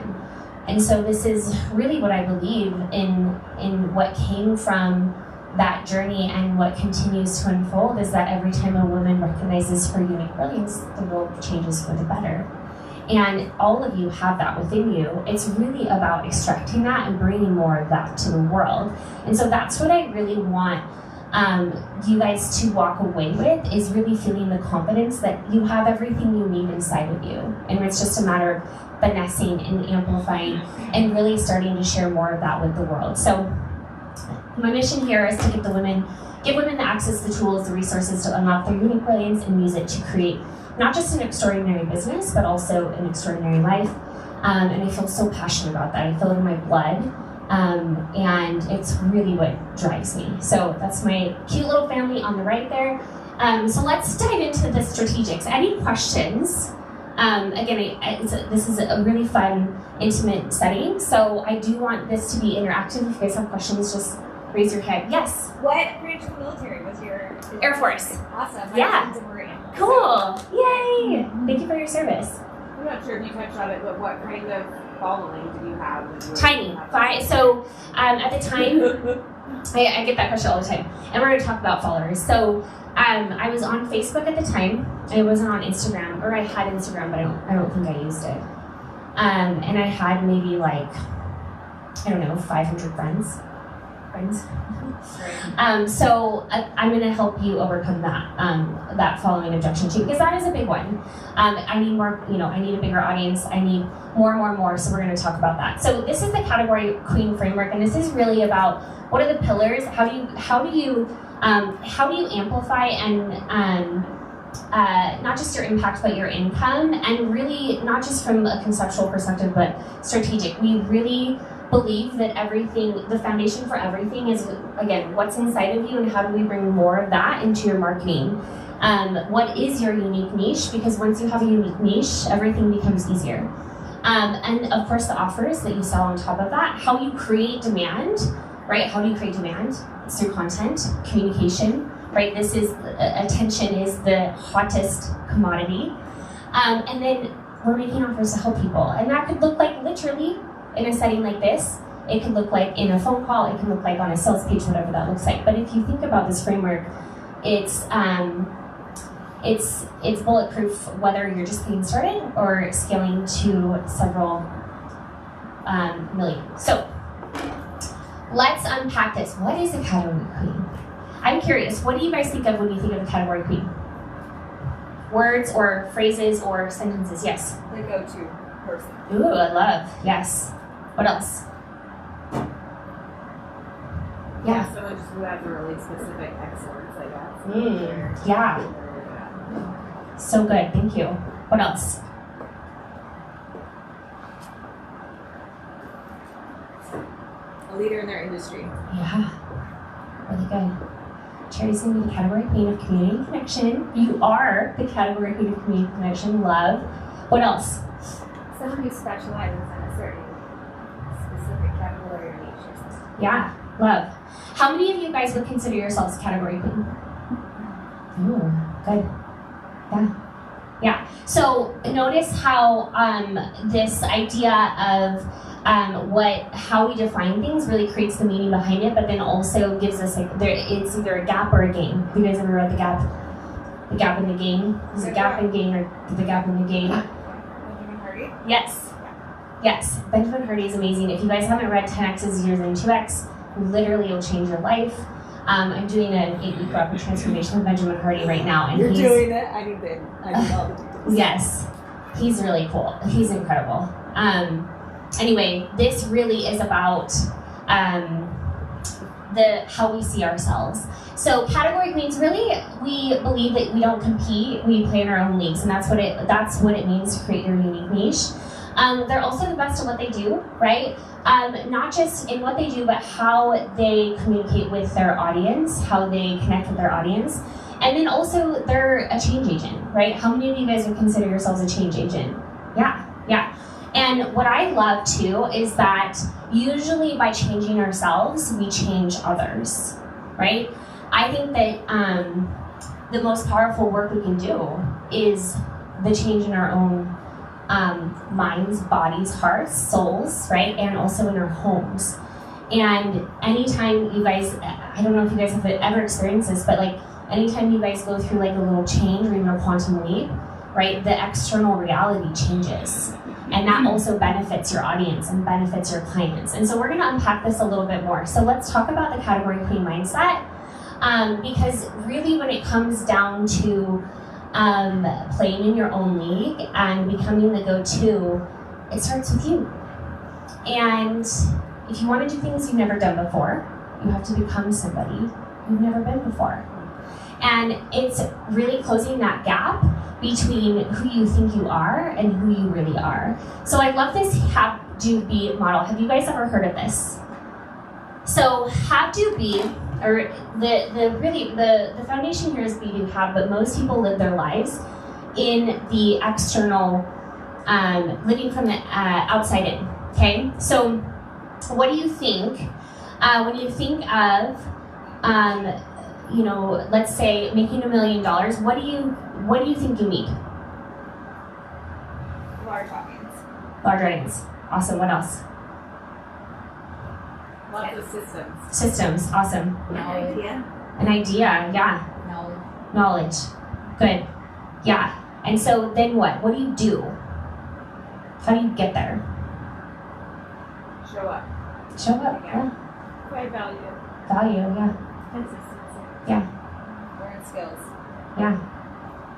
And so this is really what I believe in what came from that journey, and what continues to unfold is that every time a woman recognizes her unique brilliance, the world changes for the better. And all of you have that within you. It's really about extracting that and bringing more of that to the world. And so that's what I really want you guys to walk away with, is really feeling the confidence that you have everything you need inside of you. And it's just a matter of finessing and amplifying and really starting to share more of that with the world. So my mission here is to give women the access, the tools, the resources to unlock their unique brilliance and use it to create not just an extraordinary business, but also an extraordinary life. And I feel so passionate about that. I feel it in my blood. And it's really what drives me. So that's my cute little family on the right there. So let's dive into the strategics. Any questions? Again, this is a really fun, intimate setting. So I do want this to be interactive. If you guys have questions, just raise your hand. Yes? What branch of the military was your... Air Force. Awesome. Yeah. My husband's a Marine. Cool. Yay. Thank you for your service. I'm not sure if you touched on it, but what kind of following do you have? When you were Tiny. So at the time, I get that question all the time. And we're going to talk about followers. So I was on Facebook at the time. I wasn't on Instagram, or I had Instagram, but I don't think I used it. And I had maybe like, I don't know, 500 friends. So I'm going to help you overcome that following objection too, because that is a big one. I need more, I need a bigger audience. I need more. So we're going to talk about that. So this is the Category Queen framework, and this is really about what are the pillars. How do you amplify and not just your impact, but your income, and really not just from a conceptual perspective, but strategic. We really believe that the foundation for everything is, again, what's inside of you, and how do we bring more of that into your marketing. What is your unique niche? Because once you have a unique niche, everything becomes easier. And of course, the offers that you sell on top of that, how you create demand, right? How do you create demand? It's through content, communication, right? Attention is the hottest commodity. And then we're making offers to help people. And that could look like literally in a setting like this. It could look like in a phone call. It can look like on a sales page, whatever that looks like. But if you think about this framework, it's bulletproof whether you're just getting started or scaling to several million. So let's unpack this. What is a category queen? I'm curious, what do you guys think of when you think of a category queen? Words or phrases or sentences? Yes. The go-to person. Ooh, I love. Yes. What else? Yeah. Someone just who has a really specific excellence, I guess. Yeah. So good. Thank you. What else? A leader in their industry. Yeah. Really good. Cherity's going to be the category queen of community connection. You are the category queen of community connection. Love. What else? Someone who specializes in a certain specific category or niche. Yeah. Love. How many of you guys would consider yourselves category queen? Ooh, good. Yeah. So notice how this idea of how we define things really creates the meaning behind it, but then also gives us it's either a gap or a game. You guys ever read the gap? The gap in the game? Is it gap in game or the gap in the game? Benjamin Hardy? Yes. Benjamin Hardy is amazing. If you guys haven't read 10X is Years in 2X, literally it'll change your life. I'm doing an 8-week rapid transformation with Benjamin Hardy right now, and You're doing it? I need all the details. Yes, he's really cool. He's incredible. Anyway, this really is about how we see ourselves. So category queens, really, we believe that we don't compete, we play in our own leagues, and that's what it means to create your unique niche. They're also the best at what they do, right? Not just in what they do, but how they communicate with their audience, how they connect with their audience. And then also, they're a change agent, right? How many of you guys would consider yourselves a change agent? Yeah. And what I love, too, is that usually by changing ourselves, we change others, right? I think that the most powerful work we can do is the change in our own minds, bodies, hearts, souls, right? And also in our homes. And anytime you guys, I don't know if you guys have ever experienced this, but like anytime you guys go through like a little change or even a quantum leap, right, the external reality changes. And that also benefits your audience and benefits your clients. And so we're gonna unpack this a little bit more. So let's talk about the category queen mindset. Because really when it comes down to playing in your own league and becoming the go-to, it starts with you. And if you want to do things you've never done before, you have to become somebody you've never been before. And it's really closing that gap between who you think you are and who you really are. So I love this have, do, be model. Have you guys ever heard of this? So have, do, be, or the foundation here is be, do, have, but most people live their lives in the external, living from the outside in, okay? So what do you think when you think of you know, let's say making $1 million, what do you think you need? Large audience. Large audience. Awesome. What else? Lots of systems. Systems. Awesome. Knowledge. An idea. Yeah. Knowledge. Good. Yeah. And so then what? What do you do? How do you get there? Show up. Show up. Yeah. Provide value. Value. Yeah. Consistency. Yeah. Learn skills. Yeah.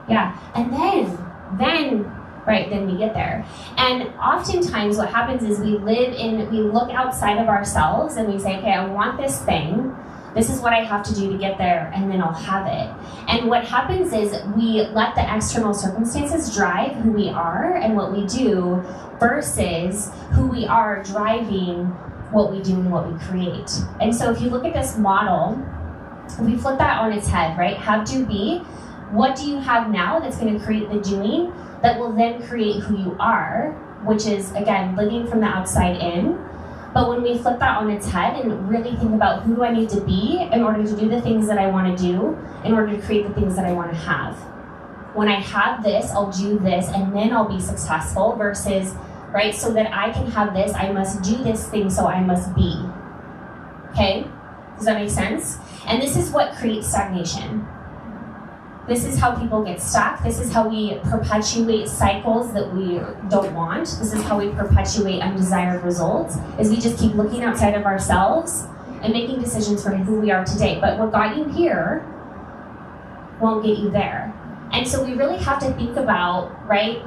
Yeah. And then we get there. And oftentimes what happens is we look outside of ourselves and we say, okay, I want this thing. This is what I have to do to get there, and then I'll have it. And what happens is we let the external circumstances drive who we are and what we do versus who we are driving what we do and what we create. And so if you look at this model, we flip that on its head, right? Have, do, be. What do you have now that's going to create the doing that will then create who you are, which is, again, living from the outside in. But when we flip that on its head and really think about who do I need to be in order to do the things that I want to do, in order to create the things that I want to have. When I have this, I'll do this, and then I'll be successful versus, right, so that I can have this, I must do this thing, so I must be. Okay? Does that make sense? And this is what creates stagnation. This is how people get stuck. This is how we perpetuate cycles that we don't want. This is how we perpetuate undesired results, is we just keep looking outside of ourselves and making decisions from who we are today. But what got you here won't get you there. And so we really have to think about, right,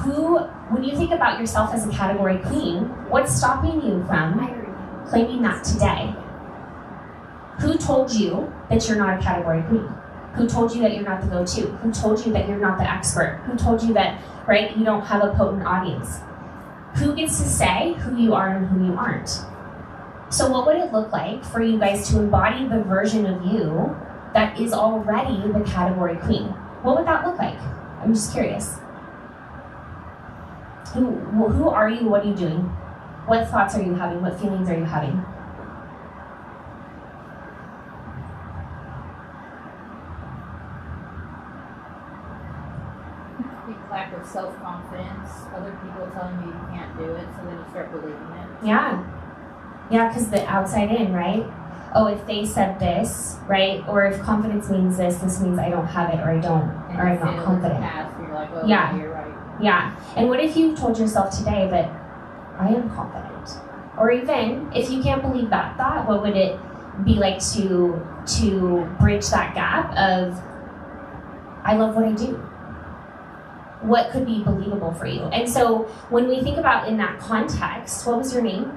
when you think about yourself as a category queen, what's stopping you from claiming that today? Who told you that you're not a category queen? Who told you that you're not the go-to? Who told you that you're not the expert? Who told you that, right, you don't have a potent audience? Who gets to say who you are and who you aren't? So what would it look like for you guys to embody the version of you that is already the category queen? What would that look like? I'm just curious. Who are you? What are you doing? What thoughts are you having? What feelings are you having? Lack of self-confidence, other people telling you you can't do it, so then you start believing it. Yeah, because the outside in, right? Oh, if they said this, right? Or if confidence means this means I don't have it, or I don't, And or I'm not confident. You're like, oh, Yeah. You're right. Yeah, and what if you told yourself today that I am confident? Or even if you can't believe that thought, what would it be like to bridge that gap of I love what I do? What could be believable for you? And so when we think about in that context, what was your name?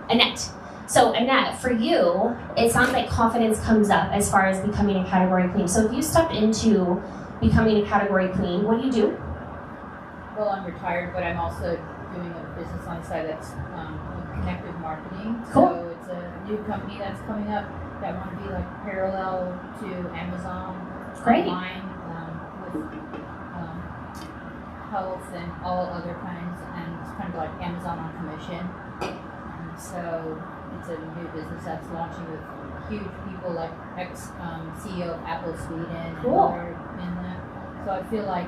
Annette. So Annette, for you, it sounds like confidence comes up as far as becoming a category queen. So if you step into becoming a category queen, what do you do? Well, I'm retired, but I'm also doing a business on the side that's connected marketing. Cool. So it's a new company that's coming up that want to be like parallel to Amazon. Great. Online, with health and all other kinds, and it's kind of like Amazon on commission. And so it's a new business that's launching with huge people like CEO of Apple Sweden. Cool. And they're in that. So I feel like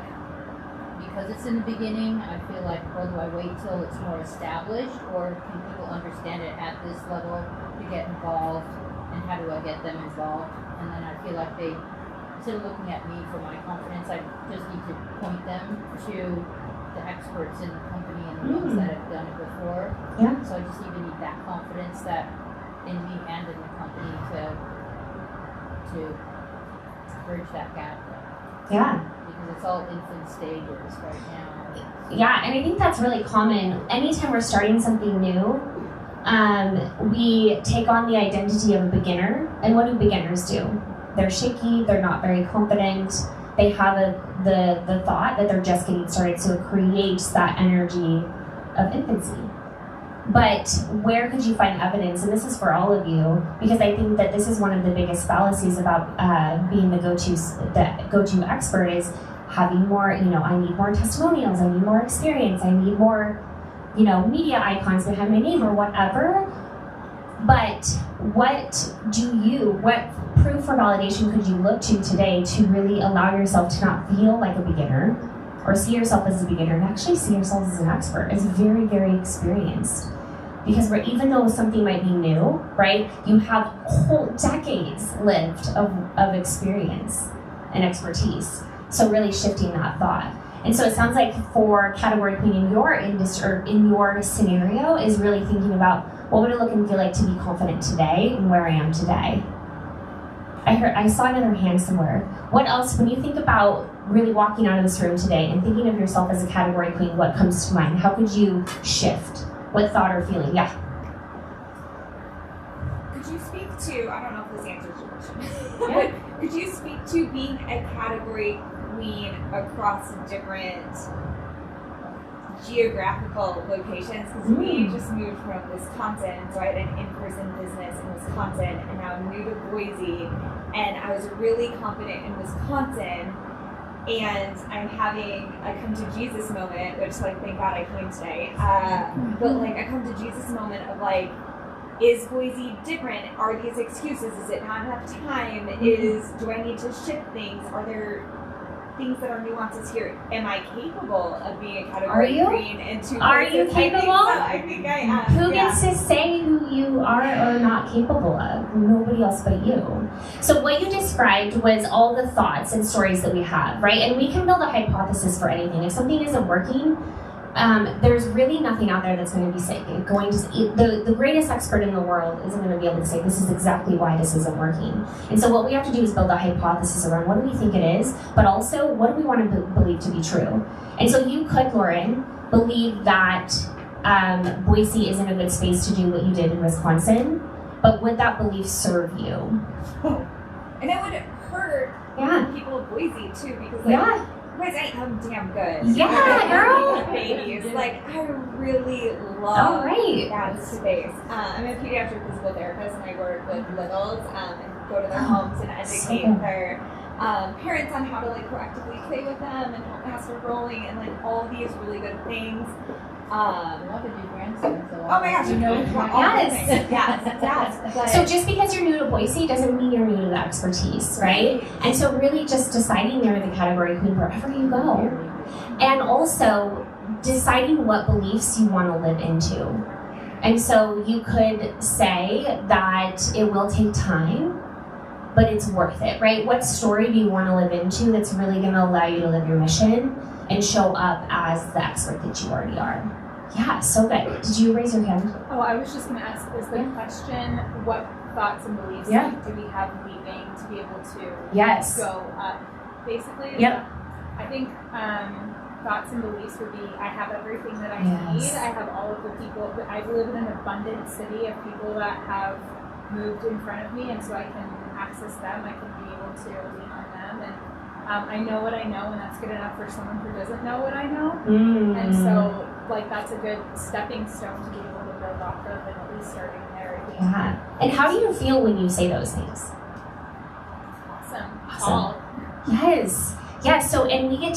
because it's in the beginning, I feel like, well, do I wait till it's more established, or can people understand it at this level to get involved, and how do I get them involved? And then I feel like they, instead of looking at me for my confidence, I just need to point them to the experts in the company and the ones that have done it before. Yeah. So I just even need that confidence that in me and in the company to bridge that gap. Yeah. Because it's all infant stages right now. Yeah, and I think that's really common. Anytime we're starting something new, we take on the identity of a beginner. And what do beginners do? They're shaky, they're not very confident, they have the thought that they're just getting started, so it creates that energy of infancy. But where could you find evidence, and this is for all of you, because I think that this is one of the biggest fallacies about being the go-to expert is having more, I need more testimonials, I need more experience, I need more, media icons behind my name or whatever. But what proof or validation could you look to today to really allow yourself to not feel like a beginner or see yourself as a beginner and actually see yourself as an expert, as very, very experienced? Because even though something might be new, right, you have whole decades lived of experience and expertise. So really shifting that thought. And so it sounds like for category queen in your industry, or in your scenario, is really thinking about what would it look and feel like to be confident today and where I am today. I saw another hand somewhere. What else, when you think about really walking out of this room today and thinking of yourself as a category queen, what comes to mind? How could you shift? What thought or feeling? Yeah. Could you speak to, I don't know if this answers your question, but could you speak to being a category queen across different geographical locations? Because we just moved from Wisconsin, so I had an in-person business in Wisconsin, and now I'm new to Boise, and I was really confident in Wisconsin, and I'm having a come to Jesus moment, which, like, thank God I came today, but, like, a come to Jesus moment of, like, is Boise different? Are these excuses? Is it not enough time? Do I need to shift things? Are there things that are nuances here? Am I capable of being a category queen in two places? Are you capable? I think I am. Who gets to say who you are or not capable of? Nobody else but you. So what you described was all the thoughts and stories that we have, right? And we can build a hypothesis for anything. If something isn't working, there's really nothing out there that's going to be the greatest expert in the world isn't going to be able to say this is exactly why this isn't working. And so what we have to do is build a hypothesis around what do we think it is, but also what do we want to believe to be true. And so you could, Lauren, believe that Boise isn't a good space to do what you did in Wisconsin, but would that belief serve you? And it would hurt people of Boise too, because guys, I'm damn good. Yeah, girl. Babies. Like, I really love that space. I'm a pediatric physical therapist, and I work with littles and go to their homes and educate their parents on how to, like, proactively play with them and how fast they're rolling and, like, all these really good things. Love to do grandsons. Oh my gosh, yes. But so just because you're new to Boise doesn't mean you're new to the expertise, right? And so really just deciding you're the category queen wherever you go. And also deciding what beliefs you want to live into. And so you could say that it will take time, but it's worth it, right? What story do you want to live into that's really going to allow you to live your mission and show up as the expert that you already are? Yeah, so good. Did you raise your hand? Oh, I was just going to ask, is the question, what thoughts and beliefs do we have leaving to be able to go up? Basically, I think thoughts and beliefs would be, I have everything that I need. I have all of the people. I live in an abundant city of people that have moved in front of me, and so I can access them. I can be able to lean on them, and I know what I know, and that's good enough for someone who doesn't know what I know. And so, like, that's a good stepping stone to be able to build off of, and at least starting there. Yeah. And how do you feel when you say those things? Awesome. Yes. Yeah. So, and we get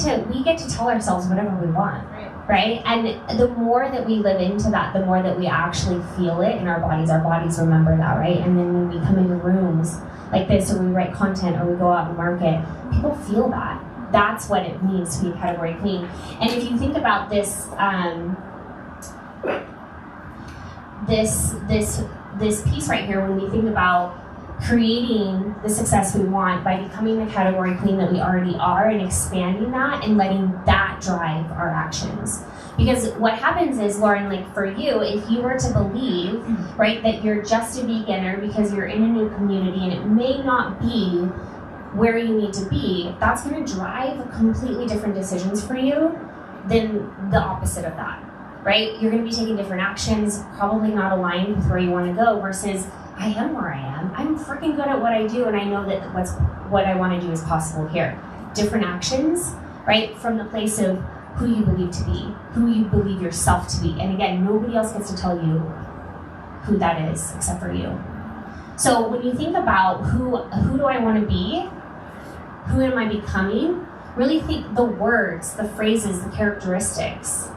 to tell ourselves whatever we want, right? And the more that we live into that, the more that we actually feel it in our bodies remember that, right? And then when we come into rooms like this, or we write content, or we go out and market, people feel that. That's what it means to be a category queen. And if you think about this, this piece right here, when we think about creating the success we want by becoming the category queen that we already are and expanding that and letting that drive our actions. Because what happens is, Lauren, like for you, if you were to believe, right, that you're just a beginner because you're in a new community and it may not be where you need to be, that's going to drive completely different decisions for you than the opposite of that, right? You're going to be taking different actions, probably not aligned with where you want to go, versus I am where I am. I'm freaking good at what I do, and I know that what I want to do is possible here. Different actions, right? From the place of who you believe to be, who you believe yourself to be. And again, nobody else gets to tell you who that is except for you. So when you think about who do I want to be, who am I becoming, really think the words, the phrases, the characteristics.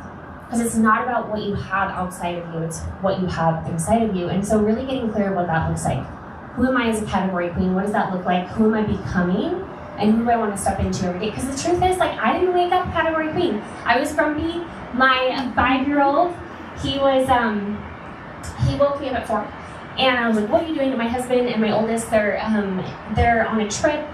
Because it's not about what you have outside of you, it's what you have inside of you. And so really getting clear what that looks like who am I as a category queen? What does that look like? Who am I becoming? And who do I want to step into every day? Because the truth is, like, I didn't wake up category queen. I was grumpy. My 5-year-old, he woke me up at 4. And I was like, what are you doing? And my husband and my oldest, they're on a trip.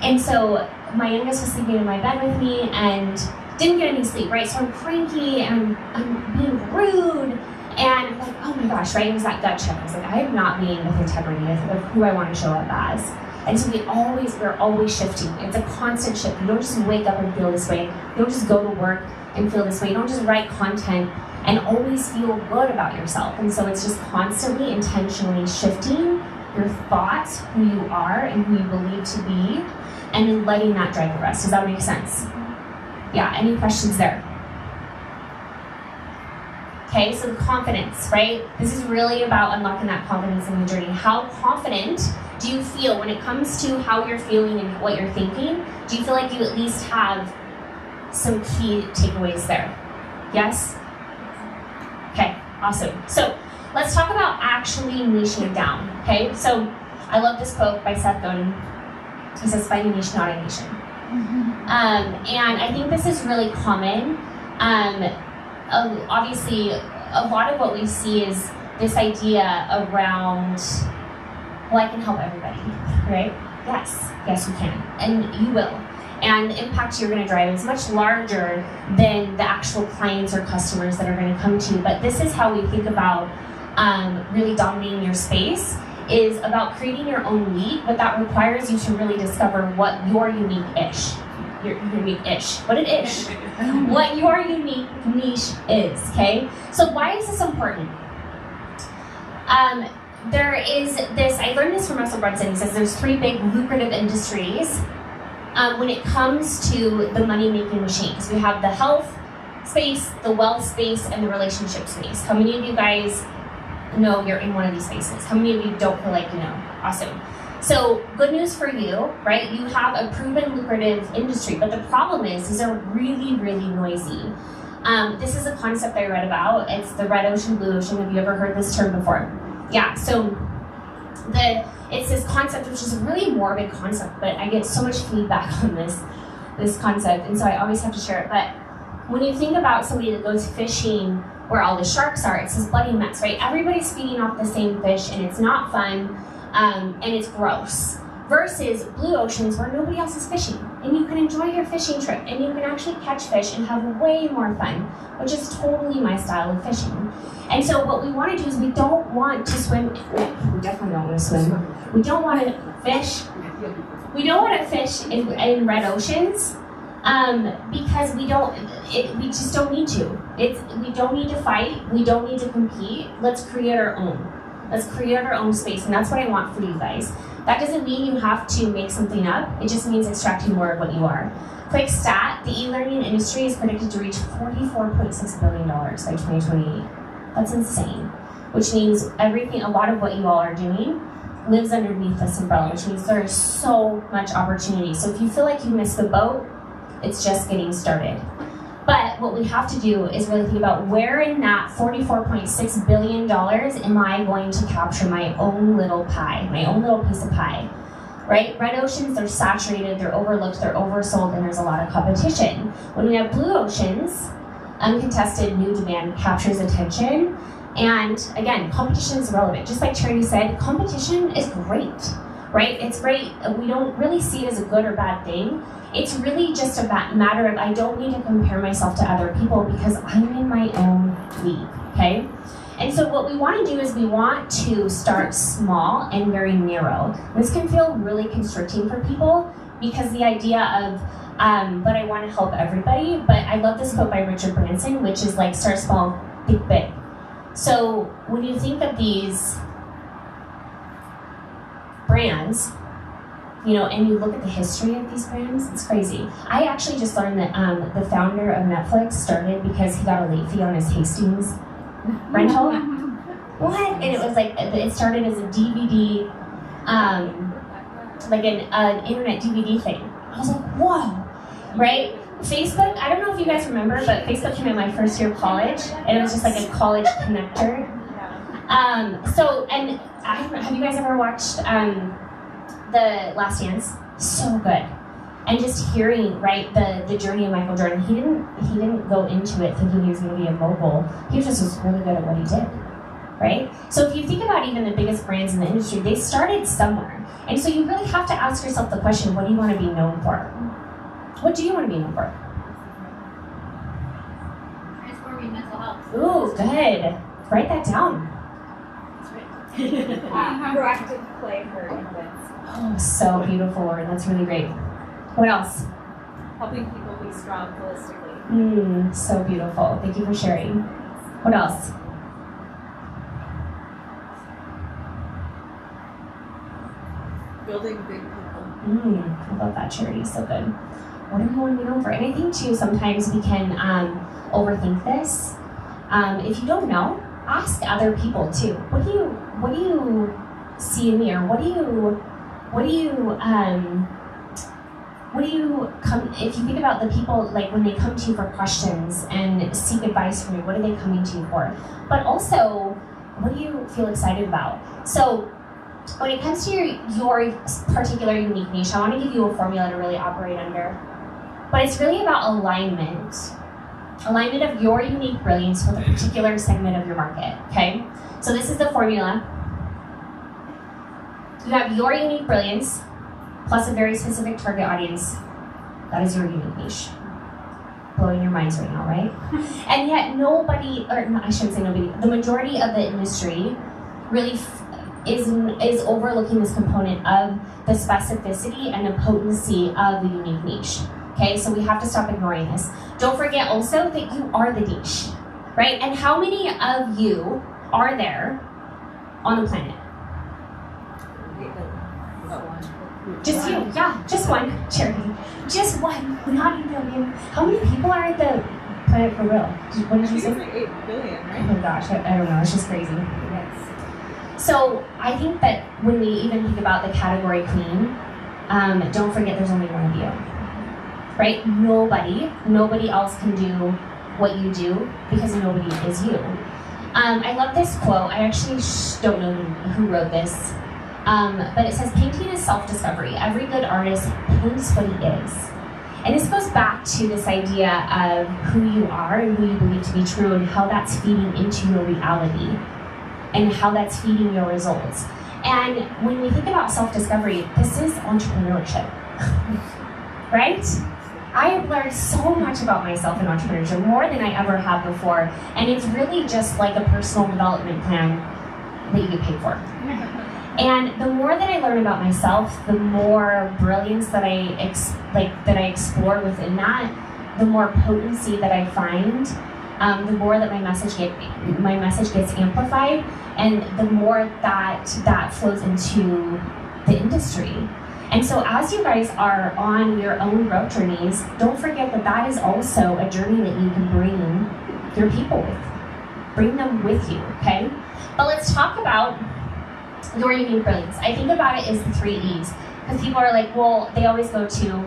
And so my youngest was sleeping in my bed with me and didn't get any sleep, right? So I'm cranky and I'm being rude. And I'm like, oh my gosh, right? It was that gut check. I was like, I am not being with integrity of who I want to show up as. And so we're always shifting. It's a constant shift. You don't just wake up and feel this way. You don't just go to work and feel this way. You don't just write content and always feel good about yourself. And so it's just constantly, intentionally shifting your thoughts, who you are and who you believe to be, and then letting that drive the rest. Does that make sense? Yeah, any questions there? Okay, so confidence, right? This is really about unlocking that confidence in the journey. How confident do you feel when it comes to how you're feeling and what you're thinking? Do you feel like you at least have some key takeaways there? Yes? Okay, awesome. So let's talk about actually niching down, okay? So I love this quote by Seth Godin. He says, find a niche, not a nation. And I think this is really common. Obviously, a lot of what we see is this idea around, well, I can help everybody, right? Yes, you can, and you will. And the impact you're going to drive is much larger than the actual clients or customers that are going to come to you. But this is how we think about really dominating your space, is about creating your own league, but that requires you to really discover what your unique-ish. What your unique niche is, okay? So why is this important? There is this, I learned this from Russell Brunson. He says there's 3 big lucrative industries when it comes to the money-making machines. We have the health space, the wealth space, and the relationship space. How many of you guys know you're in one of these spaces? How many of you don't feel like you know? Awesome. So good news for you, right? You have a proven lucrative industry, but the problem is these are really, really noisy. This is a concept I read about. It's the red ocean, blue ocean. Have you ever heard this term before? Yeah, so it's this concept, which is a really morbid concept, but I get so much feedback on this concept, and so I always have to share it. But when you think about somebody that goes fishing where all the sharks are, it's this bloody mess, right? Everybody's feeding off the same fish, and it's not fun. And it's gross, versus blue oceans where nobody else is fishing, and you can enjoy your fishing trip, and you can actually catch fish and have way more fun, which is totally my style of fishing. And so what we want to do is we don't want to swim. We definitely don't want to swim. We don't want to fish. We don't want to fish in red oceans because we just don't need to. We don't need to fight. We don't need to compete. Let's create our own. Let's create our own space, and that's what I want for you guys. That doesn't mean you have to make something up. It just means extracting more of what you are. Quick stat, the e-learning industry is predicted to reach $44.6 billion by 2028. That's insane. Which means a lot of what you all are doing lives underneath this umbrella, which means there is so much opportunity. So if you feel like you missed the boat, it's just getting started. But what we have to do is really think about where in that $44.6 billion am I going to capture my own little pie, my own little piece of pie, right? Red oceans, they're saturated, they're overlooked, they're oversold, and there's a lot of competition. When we have blue oceans, uncontested new demand captures attention. And again, competition is relevant. Just like Charity said, competition is great, right? It's great. We don't really see it as a good or bad thing. It's really just a matter of I don't need to compare myself to other people because I'm in my own league, okay? And so what we want to do is we want to start small and very narrow. This can feel really constricting for people because the idea of, but I want to help everybody. But I love this quote by Richard Branson, which is like, start small, think big. So when you think of these brands, and you look at the history of these brands, it's crazy. I actually just learned that the founder of Netflix started because he got a late fee on his Hastings rental. What? And it was like, it started as a DVD, like an internet DVD thing. I was like, whoa, right? Facebook, I don't know if you guys remember, but Facebook came in my first year of college, and it was just like a college connector. And have you guys ever watched The Last Dance? So good. And just hearing, right, the journey of Michael Jordan, he didn't go into it thinking he was going to be a mogul. He just was really good at what he did, right? So if you think about even the biggest brands in the industry, they started somewhere. And so you really have to ask yourself the question, what do you want to be known for? What do you want to be known for? Transforming mental health. Ooh, good. Write that down. Proactive play for infants. Oh, so beautiful, Lauren. That's really great. What else? Helping people be strong holistically. So beautiful. Thank you for sharing. What else? Building big people. I love that, Charity. So good. What do you want to be known for? And I think too, sometimes we can overthink this. If you don't know, ask other people too. What do you see in me, or what do you come, if you think about the people, like when they come to you for questions and seek advice from you, what are they coming to you for? But also, what do you feel excited about? So when it comes to your particular unique niche, I want to give you a formula to really operate under. But it's really about alignment. Alignment of your unique brilliance with a particular segment of your market, okay? So this is the formula. You have your unique brilliance plus a very specific target audience. That is your unique niche. Blowing your minds right now, right? And yet nobody, or no, I shouldn't say nobody, the majority of the industry really is overlooking this component of the specificity and the potency of the unique niche. Okay, so we have to stop ignoring this. Don't forget also that you are the niche, right? And how many of you are there on the planet? Just you, yeah, just one, Charity. Just one, not a million. How many people are at the planet for real? What did you say? It's like 8 billion, right? Oh my gosh, I don't know, it's just crazy. Yes. So I think that when we even think about the category queen, don't forget there's only one of you, right? Nobody else can do what you do because nobody is you. I love this quote. I actually don't know who wrote this. But it says, painting is self-discovery. Every good artist paints what he is. And this goes back to this idea of who you are and who you believe to be true and how that's feeding into your reality and how that's feeding your results. And when we think about self-discovery, this is entrepreneurship, right? I have learned so much about myself in entrepreneurship, more than I ever have before. And it's really just like a personal development plan that you get paid for. And the more that I learn about myself, the more brilliance that I explore within that, the more potency that I find, the more that my message gets amplified, and the more that flows into the industry. And so as you guys are on your own growth journeys, don't forget that that is also a journey that you can bring your people with. Bring them with you, okay? But let's talk about your unique brilliance. I think about it as the 3 E's. Because people are like, well, they always go to,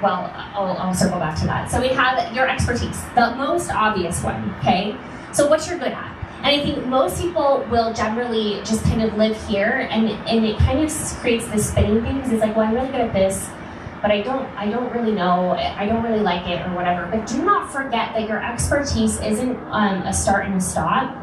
well, I'll circle back to that. So we have your expertise, the most obvious one, okay? So what you're good at. And I think most people will generally just kind of live here, and it kind of creates this spinning thing, because it's like, well, I'm really good at this, but I don't really know, I don't really like it or whatever. But do not forget that your expertise isn't a start and a stop.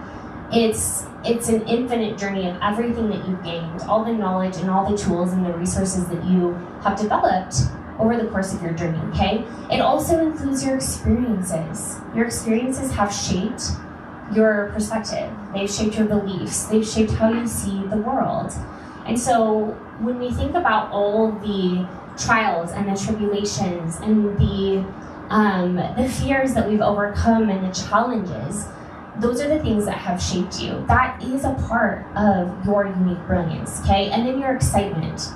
It's an infinite journey of everything that you've gained, all the knowledge and all the tools and the resources that you have developed over the course of your journey, okay? It also includes your experiences. Your experiences have shaped your perspective. They've shaped your beliefs. They've shaped how you see the world. And so when we think about all the trials and the tribulations and the fears that we've overcome and the challenges, those are the things that have shaped you. That is a part of your unique brilliance, okay? And then your excitement.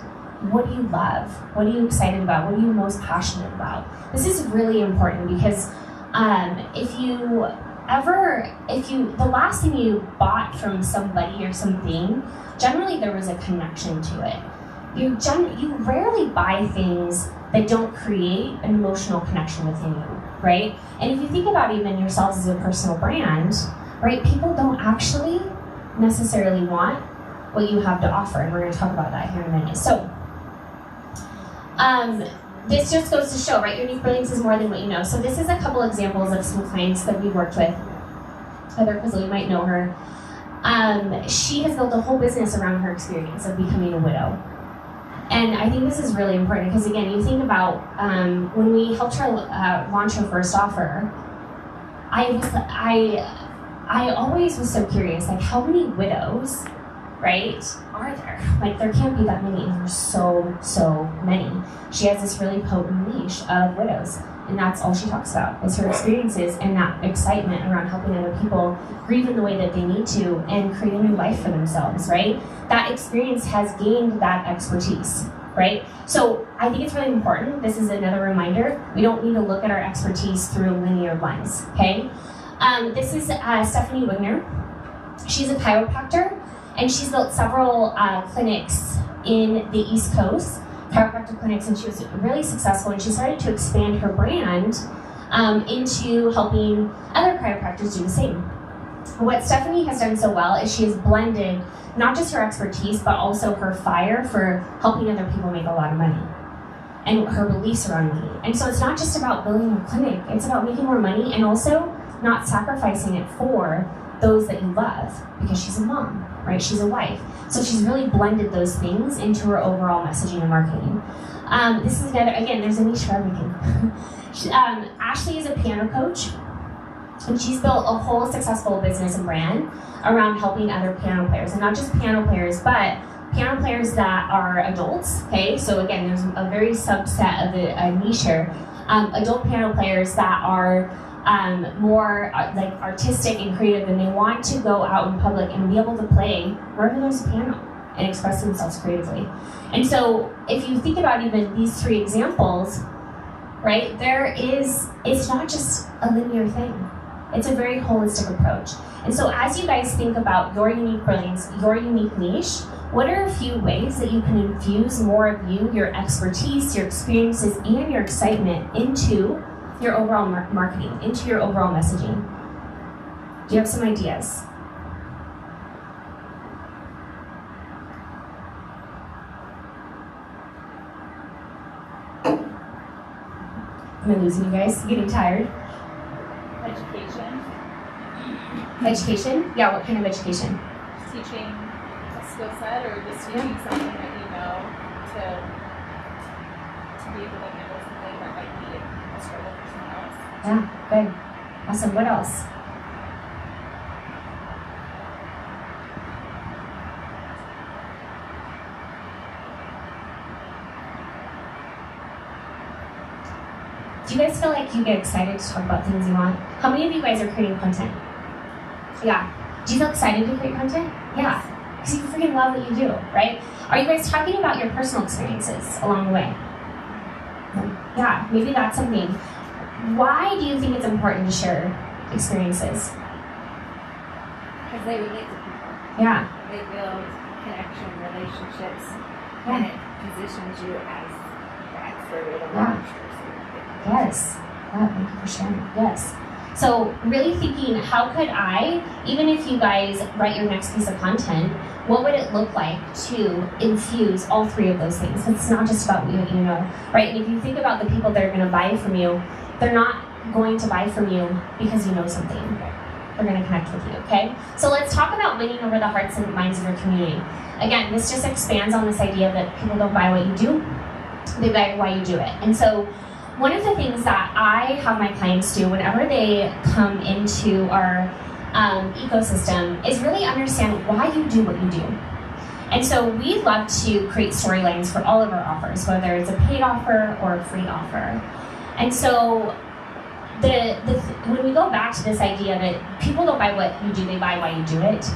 What do you love? What are you excited about? What are you most passionate about? This is really important because the last thing you bought from somebody or something, generally there was a connection to it. you rarely buy things that don't create an emotional connection within you, right? And if you think about even yourselves as a personal brand, right, people don't actually necessarily want what you have to offer, and we're going to talk about that here in a minute. So, this just goes to show, right, your unique brilliance is more than what you know. So this is a couple examples of some clients that we worked with. Heather Quizzle, you might know her. She has built a whole business around her experience of becoming a widow. And I think this is really important because, again, you think about when we helped her launch her first offer, I always was so curious, like, how many widows, right, are there? Like, there can't be that many, and there's so many. She has this really potent niche of widows, and that's all she talks about, is her experiences and that excitement around helping other people grieve in the way that they need to and create a new life for themselves, right? That experience has gained that expertise, right? So I think it's really important. This is another reminder. We don't need to look at our expertise through a linear lens, okay? This is Stephanie Wigner. She's a chiropractor, and she's built several clinics in the East Coast, chiropractic clinics, and she was really successful, and she started to expand her brand into helping other chiropractors do the same. What Stephanie has done so well is she has blended not just her expertise, but also her fire for helping other people make a lot of money, and her beliefs around money. And so it's not just about building a clinic, it's about making more money and also not sacrificing it for those that you love, because she's a mom, right? She's a wife. So she's really blended those things into her overall messaging and marketing. This is another, again, there's a niche for everything. Ashley is a piano coach, and she's built a whole successful business and brand around helping other piano players, and not just piano players, but piano players that are adults, okay? So again, there's a very subset of a niche here. Adult piano players that are more like artistic and creative, and they want to go out in public and be able to play wherever there's a piano and express themselves creatively. And so if you think about even these three examples, right, it's not just a linear thing. It's a very holistic approach. And so as you guys think about your unique brilliance, your unique niche, what are a few ways that you can infuse more of you, your expertise, your experiences, and your excitement into your overall marketing, into your overall messaging? Do you have some ideas? Am I losing you guys? Getting tired? Education. Education? Yeah, what kind of education? Teaching a skill set, or just teaching something that you know to be able to handle something that might be a struggle for someone else. Yeah, good. Awesome. What else? Do you guys feel like you get excited to talk about things you want? How many of you guys are creating content? Yeah. Do you feel excited to create content? Yeah. Because you freaking love what you do, right? Are you guys talking about your personal experiences along the way? Yeah, maybe that's something. Why do you think it's important to share experiences? Because they relate to people. Yeah. They build connection, relationships, Yeah. and it positions you as the expert or the Yeah. launcher. Yes. Yeah, thank you for sharing. Yes. So really thinking, how could I, even if you guys write your next piece of content, what would it look like to infuse all three of those things? It's not just about what you know, right? And if you think about the people that are going to buy from you, they're not going to buy from you because you know something. They're going to connect with you, okay? So let's talk about winning over the hearts and minds of your community. Again, this just expands on this idea that people don't buy what you do, they buy why you do it. And so one of the things that I have my clients do whenever they come into our ecosystem is really understand why you do what you do. And so we love to create storylines for all of our offers, whether it's a paid offer or a free offer. And so when we go back to this idea that people don't buy what you do, they buy why you do it,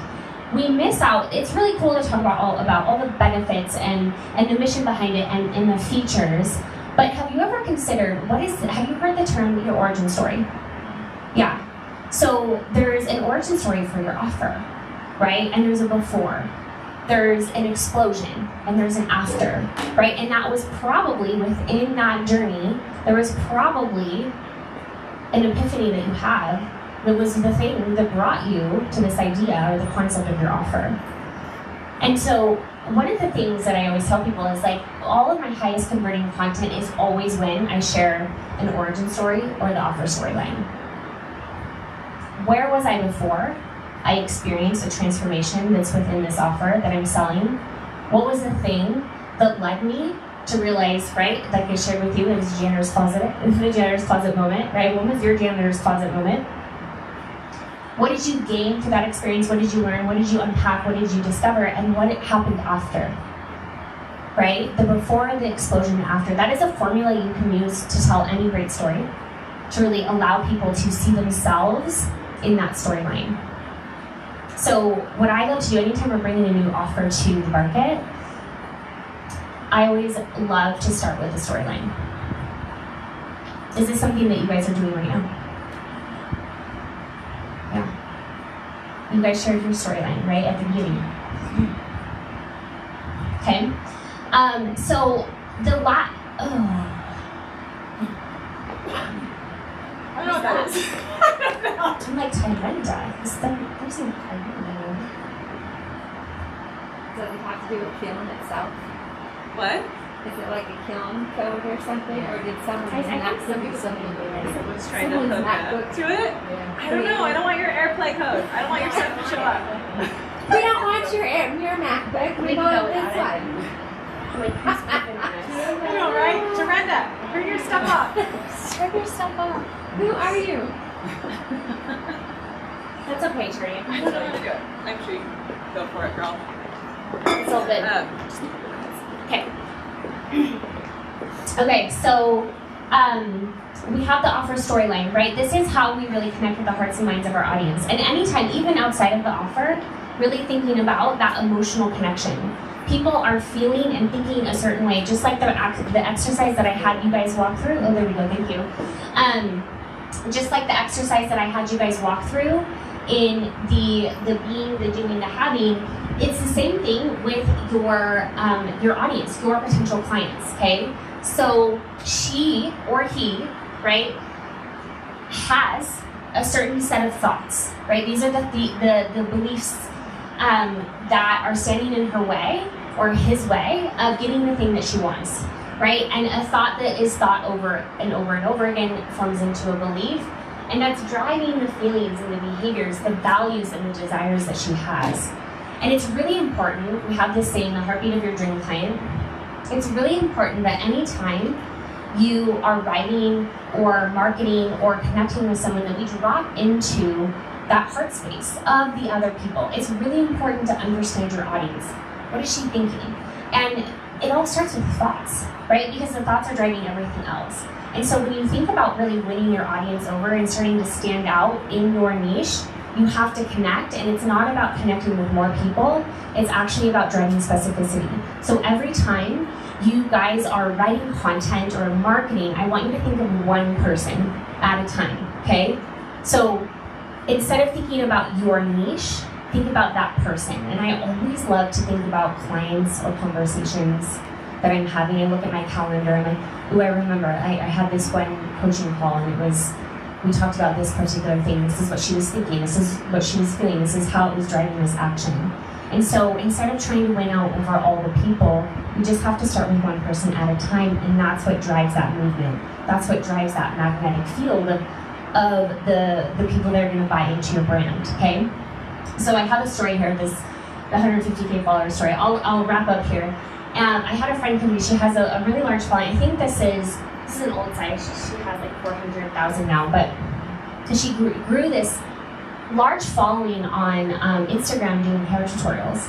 we miss out. It's really cool to talk about all the benefits and the mission behind it and the features. But have you ever considered, have you heard the term your origin story? Yeah. So there's an origin story for your offer, right? And there's a before. there's an explosion and there's an after, right? And that was probably within that journey, there was probably an epiphany that you had that was the thing that brought you to this idea or the concept of your offer. And so one of the things that I always tell people is like, all of my highest converting content is always when I share an origin story or the offer storyline. Where was I before I experienced a transformation that's within this offer that I'm selling? What was the thing that led me to realize, right, like I shared with you, it was the janitor's closet moment, right? What was your janitor's closet moment? What did you gain through that experience? What did you learn? What did you unpack? What did you discover? And what happened after? Right? The before, the explosion, the after. That is a formula you can use to tell any great story, to really allow people to see themselves in that storyline. So what I love to do anytime we're bringing a new offer to the market, I always love to start with a storyline. Is this something that you guys are doing right now? Yeah. You guys shared your storyline, right, at the beginning. Okay. So the I don't know what that is. I'm like Tyrenda. There's no Tyrenda. Does it have to do with kiln itself? What? Is it like a kiln code or something? Or did someone I think some people Someone's trying to Someone's hook MacBook. up to it? I don't know. I don't want your AirPlay code. I don't want your stuff to show up. We don't want your MacBook. We want this one. I know, right? Jarenda, turn your stuff off. Turn your stuff off. Who are you? That's okay, Tree. I don't know how to do it. Actually, go for it, girl. It's all good. Okay. Okay, so we have the offer storyline, right? This is how we really connect with the hearts and minds of our audience. And anytime, even outside of the offer, really thinking about that emotional connection. People are feeling and thinking a certain way, just like the exercise that I had you guys walk through. Oh, there we go, thank you. Just like the exercise that I had you guys walk through in the being, the doing, the having, it's the same thing with your audience, your potential clients, okay? So she or he, right, has a certain set of thoughts, right? These are the beliefs that are standing in her way or his way of getting the thing that she wants, right? And a thought that is thought over and over and over again forms into a belief, and that's driving the feelings and the behaviors, the values and the desires that she has. And it's really important, we have this saying, the heartbeat of your dream client. It's really important that anytime you are writing or marketing or connecting with someone, that we drop into that heart space of the other people. It's really important to understand your audience. What is she thinking? And it all starts with thoughts, right? Because the thoughts are driving everything else. And so when you think about really winning your audience over and starting to stand out in your niche, you have to connect, and it's not about connecting with more people, it's actually about driving specificity. So every time you guys are writing content or marketing, I want you to think of one person at a time, okay? So instead of thinking about your niche, think about that person. And I always love to think about clients or conversations that I'm having. I look at my calendar and I remember I had this one coaching call, and we talked about this particular thing. This is what she was thinking. This is what she was feeling. This is how it was driving this action. And so instead of trying to win out over all the people, you just have to start with one person at a time, and that's what drives that movement. That's what drives that magnetic field of the people that are going to buy into your brand, okay? So I have a story here, the 150K follower story. I'll wrap up here. I had a friend come to me. She has a really large following. I think this is an old site. She has like 400,000 now, but she grew this large following on Instagram doing hair tutorials.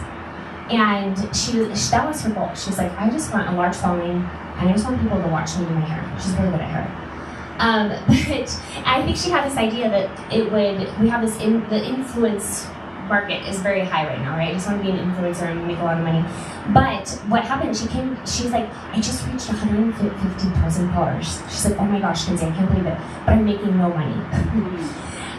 And that was her goal. She was like, I just want a large following, and I just want people to watch me do my hair. She's really good at hair. But I think she had this idea that we have this, the influence market is very high right now, right? I just want to be an influencer and make a lot of money. But what happened, she's like, I just reached 150,000 followers. She's like, oh my gosh, Lindsay, I can't believe it, but I'm making no money.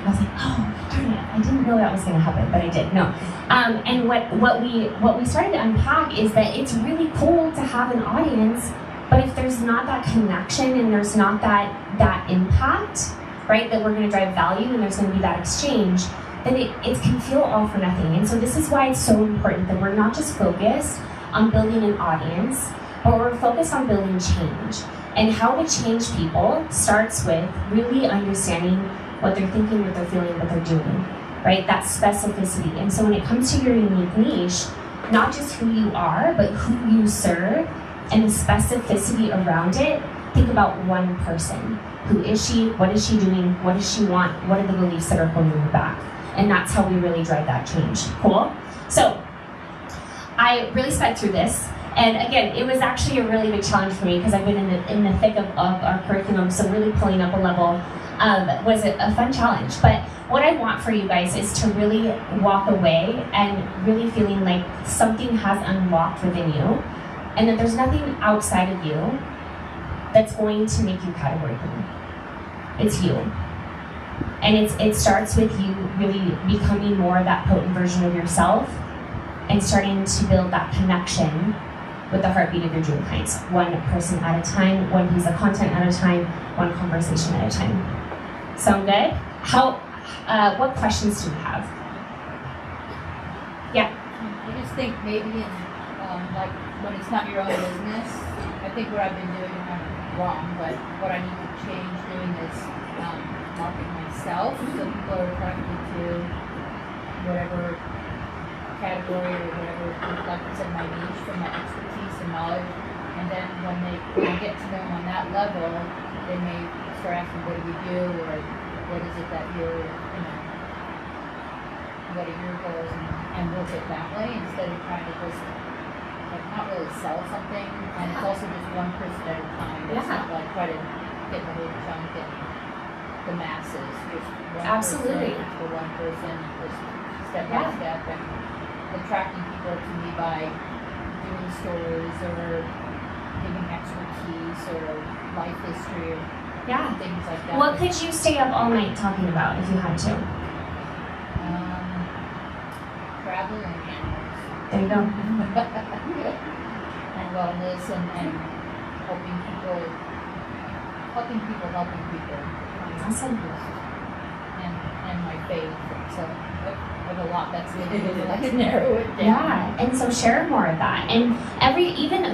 I was like, oh, darn it, I didn't know that was going to happen, but I did. No. And what we started to unpack is that it's really cool to have an audience, but if there's not that connection and there's not that impact, right, that we're going to drive value and there's going to be that exchange, then it can feel all for nothing. And so this is why it's so important that we're not just focused on building an audience, but we're focused on building change. And how to change people starts with really understanding what they're thinking, what they're feeling, what they're doing, right? That specificity. And so when it comes to your unique niche, not just who you are, but who you serve and the specificity around it, think about one person. Who is she? What is she doing? What does she want? What are the beliefs that are holding her back? And that's how we really drive that change. Cool? So I really sped through this. And again, it was actually a really big challenge for me because I've been in the thick of our curriculum, so really pulling up a level was a fun challenge. But what I want for you guys is to really walk away and really feeling like something has unlocked within you and that there's nothing outside of you that's going to make you category queen. It's you. And it starts with you really becoming more of that potent version of yourself and starting to build that connection with the heartbeat of your dream clients, one person at a time, one piece of content at a time, one conversation at a time. Sound good? What questions do you have? Yeah. I just think maybe in, like when it's not your own business, I think what I've been doing, I'm wrong, but what I need to change doing is marketing myself, so people are attracted to whatever category or whatever, like I said, my niche from my expertise and knowledge, and then when I get to them on that level, they may start asking, what do you do, or what is it that you're, what are your goals, and work it that way instead of trying to just like not really sell something, and it's also just one person at a time. It's not like try to get the whole chunk and the masses, just one Absolutely. person for one person, just step by step, and attracting people to me by doing stories or giving expertise or life history or things like that. What could you stay up all night talking about if you had to? Travel and animals. There you go. And wellness and helping people. Awesome. And my faith. So I have a lot that's needed. I can narrow it down. Yeah, and so share more of that. And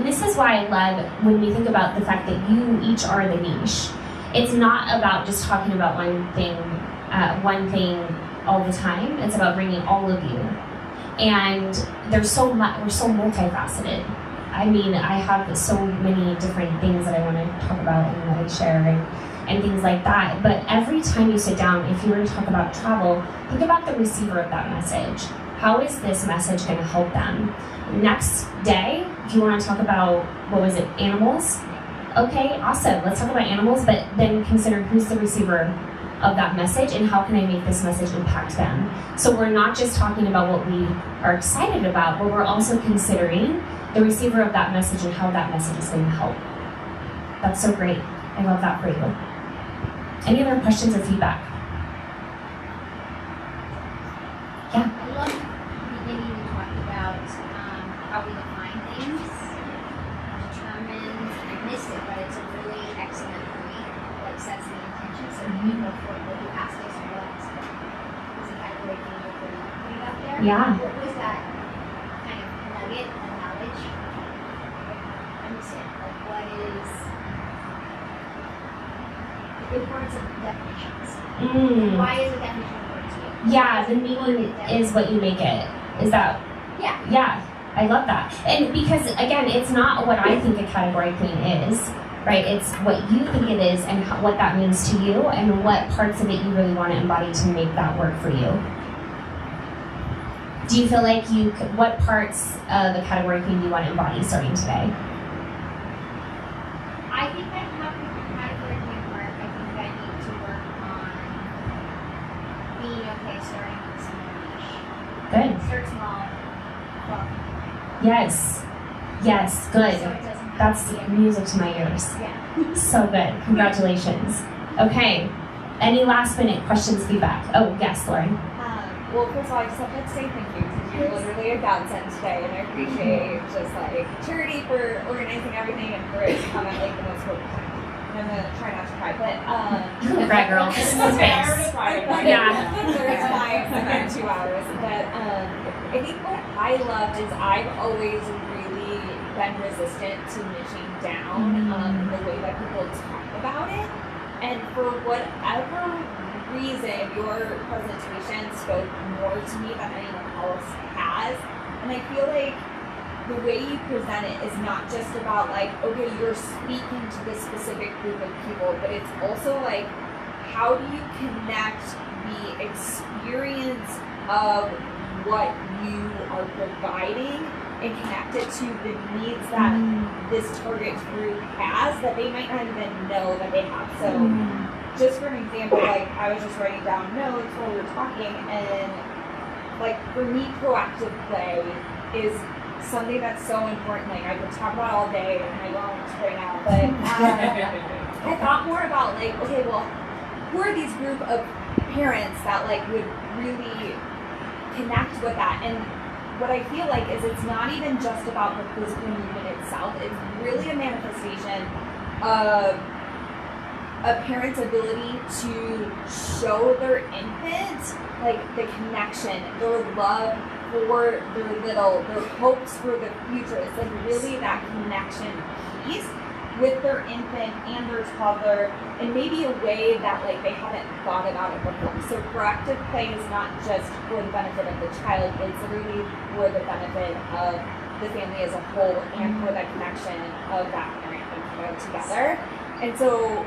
this is why I love when we think about the fact that you each are the niche. It's not about just talking about one thing all the time. It's about bringing all of you. And there's so much. We're so multifaceted. I mean, I have so many different things that I want to talk about and that I share and things like that. But every time you sit down, if you were to talk about travel, think about the receiver of that message. How is this message going to help them? Next day, if you want to talk about, animals? Okay, awesome. Let's talk about animals, but then consider who's the receiver of that message and how can I make this message impact them? So we're not just talking about what we are excited about, but we're also considering the receiver of that message and how that message is going to help. That's so great. I love that for you. Any other questions or feedback? Yeah. I love the beginning you talked about how we define things, determines, I missed it, but it's a really excellent point that sets the intention. So you know what you asked us was a category thing before you put it up there. Yeah. What was that kind of nugget of knowledge? I missed it. Like what is the importance of definitions? Why is a definition important to you? Yeah, the meaning is what you make it. Is that? Yeah. Yeah, I love that. And because, again, it's not what I think a category queen is, right? It's what you think it is and what that means to you and what parts of it you really want to embody to make that work for you. Do you feel like what parts of the category queen do you want to embody starting today? I think I have the category queen part. I think I need to work on being okay starting with some niche. Good. Start small. Yes. Yes, good. So it doesn't have That's to be music to my ears. Yeah. So good. Congratulations. Okay. any last minute questions, feedback? Oh, yes, Lauren. Well, first of all, I just have to say thank you because you're literally a godsend today, and I appreciate just like Charity for organizing everything and for it to come at like the most perfect time. And I'm gonna try not to cry, but Cry, girl. this is fine. Yeah. It's fine. I've been 2 hours, but I think what I love is I've always really been resistant to niching down in the way that people talk about it, and for whatever reason your presentation spoke more to me than anyone else has, and I feel like the way you present it is not just about like, okay, you're speaking to this specific group of people, but it's also like, how do you connect the experience of what you are providing and connect it to the needs that this target group has that they might not even know that they have. So just for an example, like I was just writing down notes while we were talking, and like for me, proactive play is something that's so important. Like I could talk about all day, and I won't right now, but I thought more about like, okay, well, who are these group of parents that like would really connect with that? And what I feel like is it's not even just about the physical movement itself. It's really a manifestation of a parent's ability to show their infant like the connection, their love for their little, their hopes for the future. It's like really that connection piece with their infant and their toddler in maybe a way that like they haven't thought about it before. So proactive play is not just for the benefit of the child, it's really for the benefit of the family as a whole and for that connection of that parent and child together. And so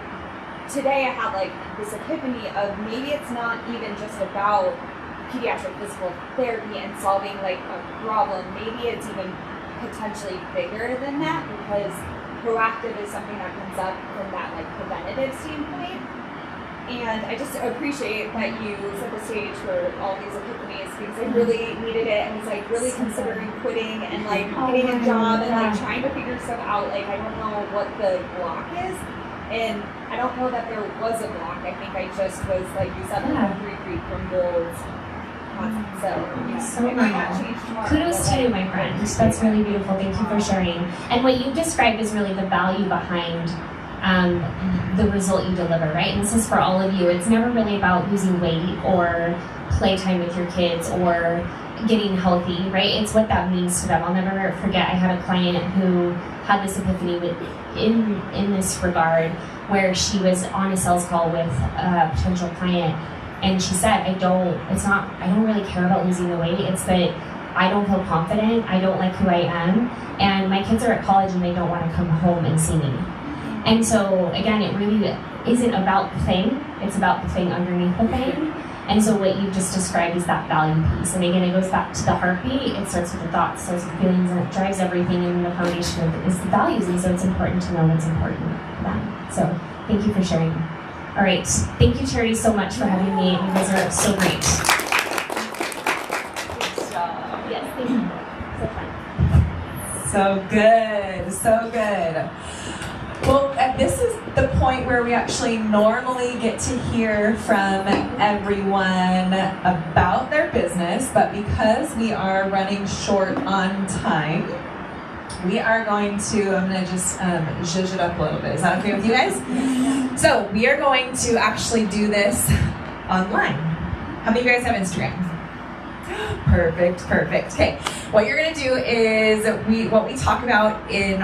today I had like this epiphany of maybe it's not even just about pediatric physical therapy and solving like a problem. Maybe it's even potentially bigger than that, because proactive is something that comes up from that like preventative standpoint. And I just appreciate that you set the stage for all these epiphanies, because I really needed it and was like really considering quitting and like getting a job and like trying to figure stuff out. Like I don't know what the block is. And I don't know that there was a block. I think I just was, like you said, retreat from those concepts. So it might not change tomorrow. Kudos to you, my friend. That's really beautiful. Thank you for sharing. And what you described is really the value behind the result you deliver, right? And this is for all of you. It's never really about losing weight or playtime with your kids or getting healthy, right? It's what that means to them. I'll never forget, I had a client who had this epiphany in this regard, where she was on a sales call with a potential client, and she said, I don't really care about losing the weight. It's that I don't feel confident, I don't like who I am, and my kids are at college and they don't want to come home and see me. And so again, it really isn't about the thing, it's about the thing underneath the thing. And so what you just described is that value piece. And again, it goes back to the heartbeat. It starts with the thoughts, starts with feelings, and it drives everything. And the foundation of it is the values. And so it's important to know what's important to them. So thank you for sharing. All right. Thank you, Charity, so much for having me. You guys are so great. Yes, thank you. So fun. So good, so good. Well, this is the point where we actually normally get to hear from everyone about their business, but because we are running short on time, we are going to, I'm going to just zhuzh it up a little bit. Is that okay with you guys? So we are going to actually do this online. How many of you guys have Instagram? Perfect. Okay, what you're going to do is what we talk about in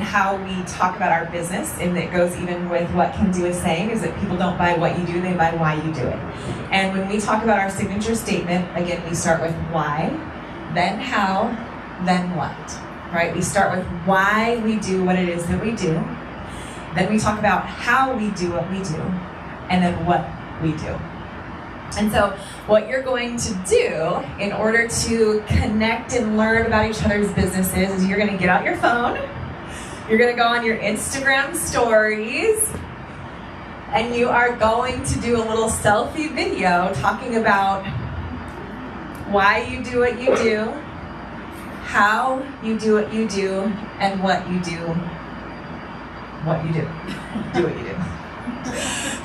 how we talk about our business, and it goes even with what Kenzie was saying, is that people don't buy what you do, they buy why you do it. And when we talk about our signature statement, again, we start with why, then how, then what, right? We start with why we do what it is that we do, then we talk about how we do what we do, and then what we do. And so what you're going to do in order to connect and learn about each other's businesses is you're going to get out your phone, you're going to go on your Instagram stories, and you are going to do a little selfie video talking about why you do what you do, how you do what you do, and what you do. What you do. Do what you do.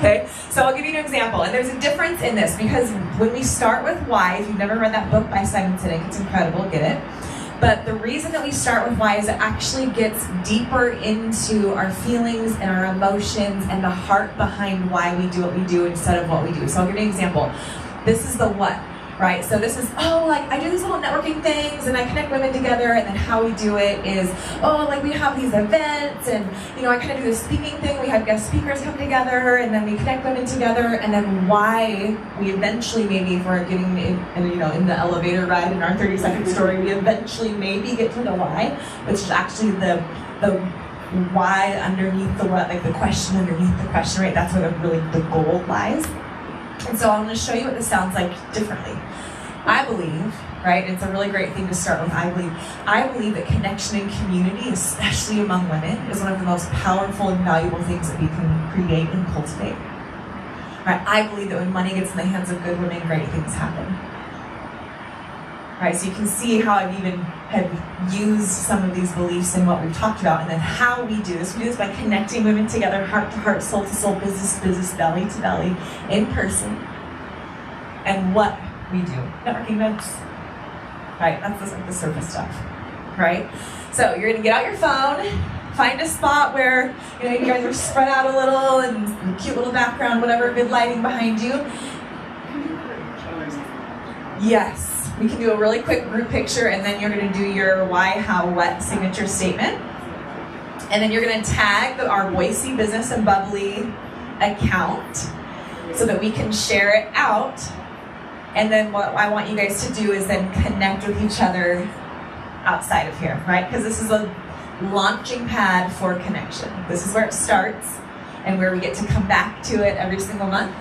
Okay, so I'll give you an example, and there's a difference in this because when we start with why, if you've never read that book by Simon Sinek, it's incredible, get it. But the reason that we start with why is it actually gets deeper into our feelings and our emotions and the heart behind why we do what we do instead of what we do. So I'll give you an example. This is the what, right? So this is, like I do these little networking things and I connect women together, and then how we do it is, like we have these events and, I kind of do this speaking thing. We have guest speakers come together and then we connect women together, and then why we eventually maybe, if we're getting in the elevator ride in our 30-second story, we eventually maybe get to the why, which is actually the why underneath the what, like the question underneath the question, right? That's where the gold lies. And so I'm going to show you what this sounds like differently. I believe, right, it's a really great thing to start with, I believe that connection and community, especially among women, is one of the most powerful and valuable things that we can create and cultivate. Right? I believe that when money gets in the hands of good women, great things happen. Right? So you can see how I've even have used some of these beliefs in what we've talked about, and then how we do this. We do this by connecting women together, heart to heart, soul to soul, business to business, belly to belly, in person. And what we do. Networking events. Right? That's the surface stuff. Right? So you're gonna get out your phone, find a spot where you guys are spread out a little and cute little background, whatever, good lighting behind you. Yes. We can do a really quick group picture, and then you're gonna do your why, how, what signature statement. And then you're gonna tag our Boise Business and Bubbly account so that we can share it out. And then what I want you guys to do is then connect with each other outside of here, right? Because this is a launching pad for connection. This is where it starts and where we get to come back to it every single month.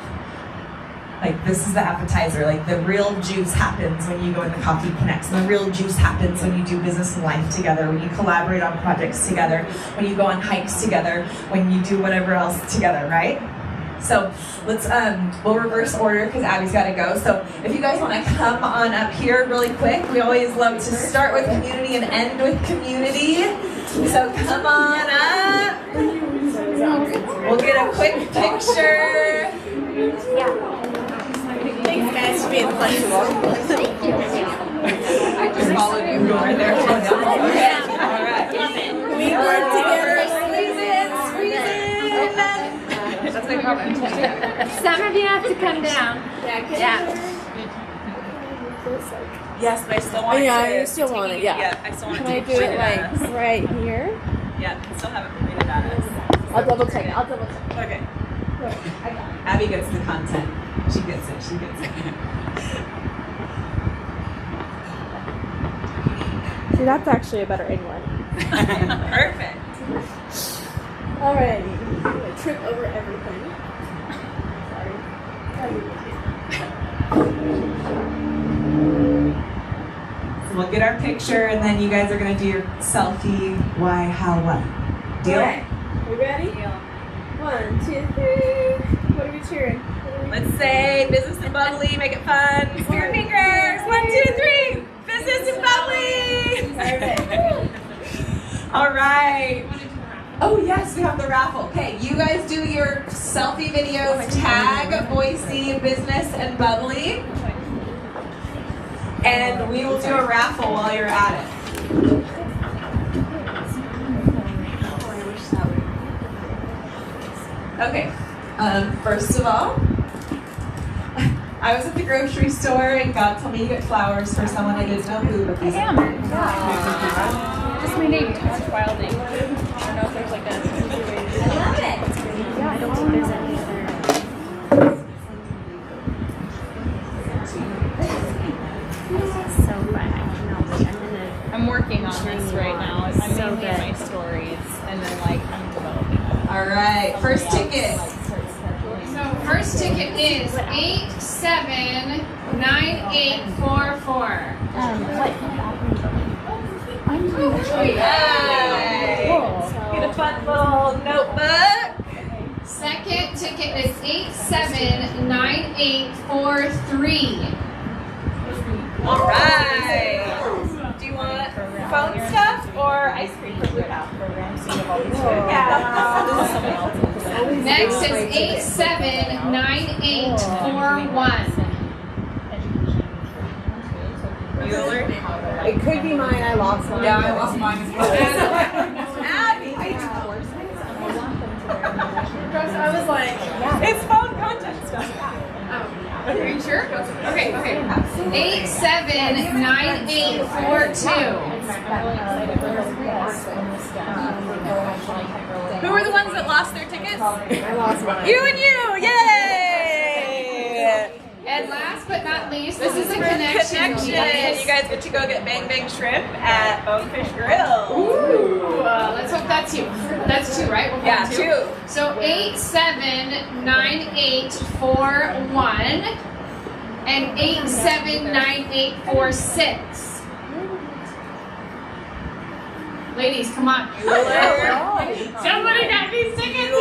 Like, this is the appetizer. Like, the real juice happens when you go in the Coffee Connects. And the real juice happens when you do business and life together, when you collaborate on projects together, when you go on hikes together, when you do whatever else together, right? So let's, we'll reverse order because Abby's got to go. So if you guys want to come on up here really quick, we always love to start with community and end with community. So come on up. We'll get a quick picture. Thanks, guys, for being flexible. Thank you. I just followed you over there. All right. We work together. That's my problem. Some of you have to come down. Yeah. Yes, but I still want it. Yeah, to you still want it, yeah. I still want Can it I to do it like right here? Yeah, I still haven't pointed at us. I'll double check. Okay. Abby gets the content. She gets it. See, that's actually a better inlet. Perfect. Alrighty. I'm gonna trip over everything. So we'll get our picture, and then you guys are gonna do your selfie. Why, how, what? Deal? Okay. We ready? 1, 2, 3. What are we cheering? Let's say business and bubbly. Make it fun. Spirit fingers. 1, 2, 3. Business and bubbly. All right. Oh yes, we have the raffle. Okay, you guys do your selfie videos. Tag Boise Business and Bubbly, and we will do a raffle while you're at it. Okay. First of all, I was at the grocery store and God told me to get flowers for someone I didn't know who. But these Just my name, Tosh Wilding. I don't know if there's like a easy way to do I love it. Yeah, I don't think there's any other. So fun. I know. I'm working on this right now. I'm So mainly good. my stories, and then like I'm developing. All right, first ticket. So first ticket is 879844. Get a fun little notebook. Second ticket is 879843. All right. Do you want phone stuff or ice cream for Blue House program. So you have all these Yeah. Next is 879841. It could be mine. I lost mine. Yeah, I lost mine as well. Abby. I was like, It's phone content stuff. Are you sure? Okay. 879842. Who were the ones that lost their tickets? I lost mine. You and you! Yay! And last but not least, This is a for connection. You guys get to go get Bang Bang Shrimp at Bonefish Grill. Ooh, let's hope that's you. That's two, right? We're Yeah, going two. So 879841 and 879846. Ladies, come on. Somebody got these tickets.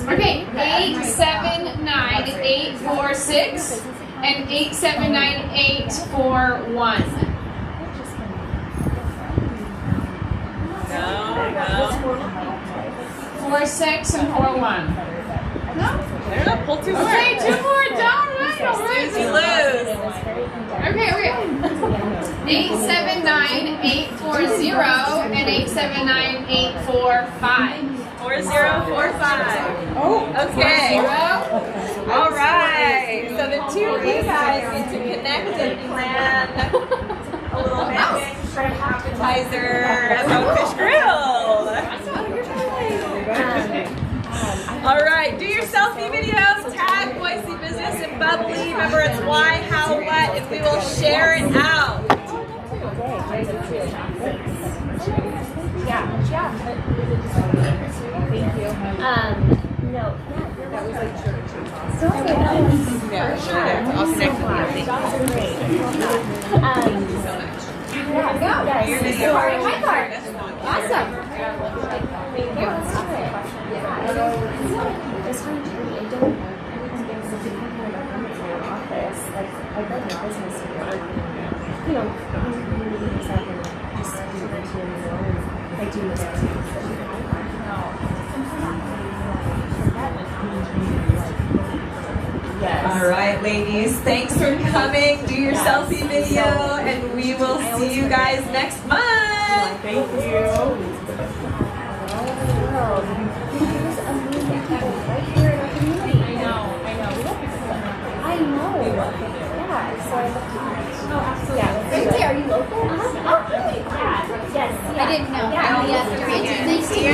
Okay, 879846 and 879841. No. 46 and 41. No? They're not pull two more. Okay, two more down, right? All right. You lose. Okay. 879840 and 879845. 4045. Oh, okay. All right. So the two of you guys get to connect and plan a little shrimp appetizer at Bonefish Grill. All right. Do your selfie videos. Tag Boise Business and Bubbly. Remember, it's why, how, what, and we will share it out. No. That was like church. Yeah, sure. I'll connect with you. Your video. My card. Awesome. Thank you. Just trying to read. I don't office. Like I built my business here. You know, meetings happen. Just do the like do this. Yes. All right, ladies. Thanks for coming. Do your selfie video, and we will see you guys next month. thank you. I know. Yeah, so I looked at Lindsay, are you local? Oh, really? Yeah. Yes. I didn't know. Yeah. Nice to meet you.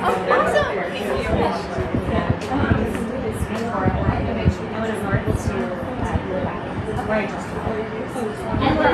Oh, awesome. And we're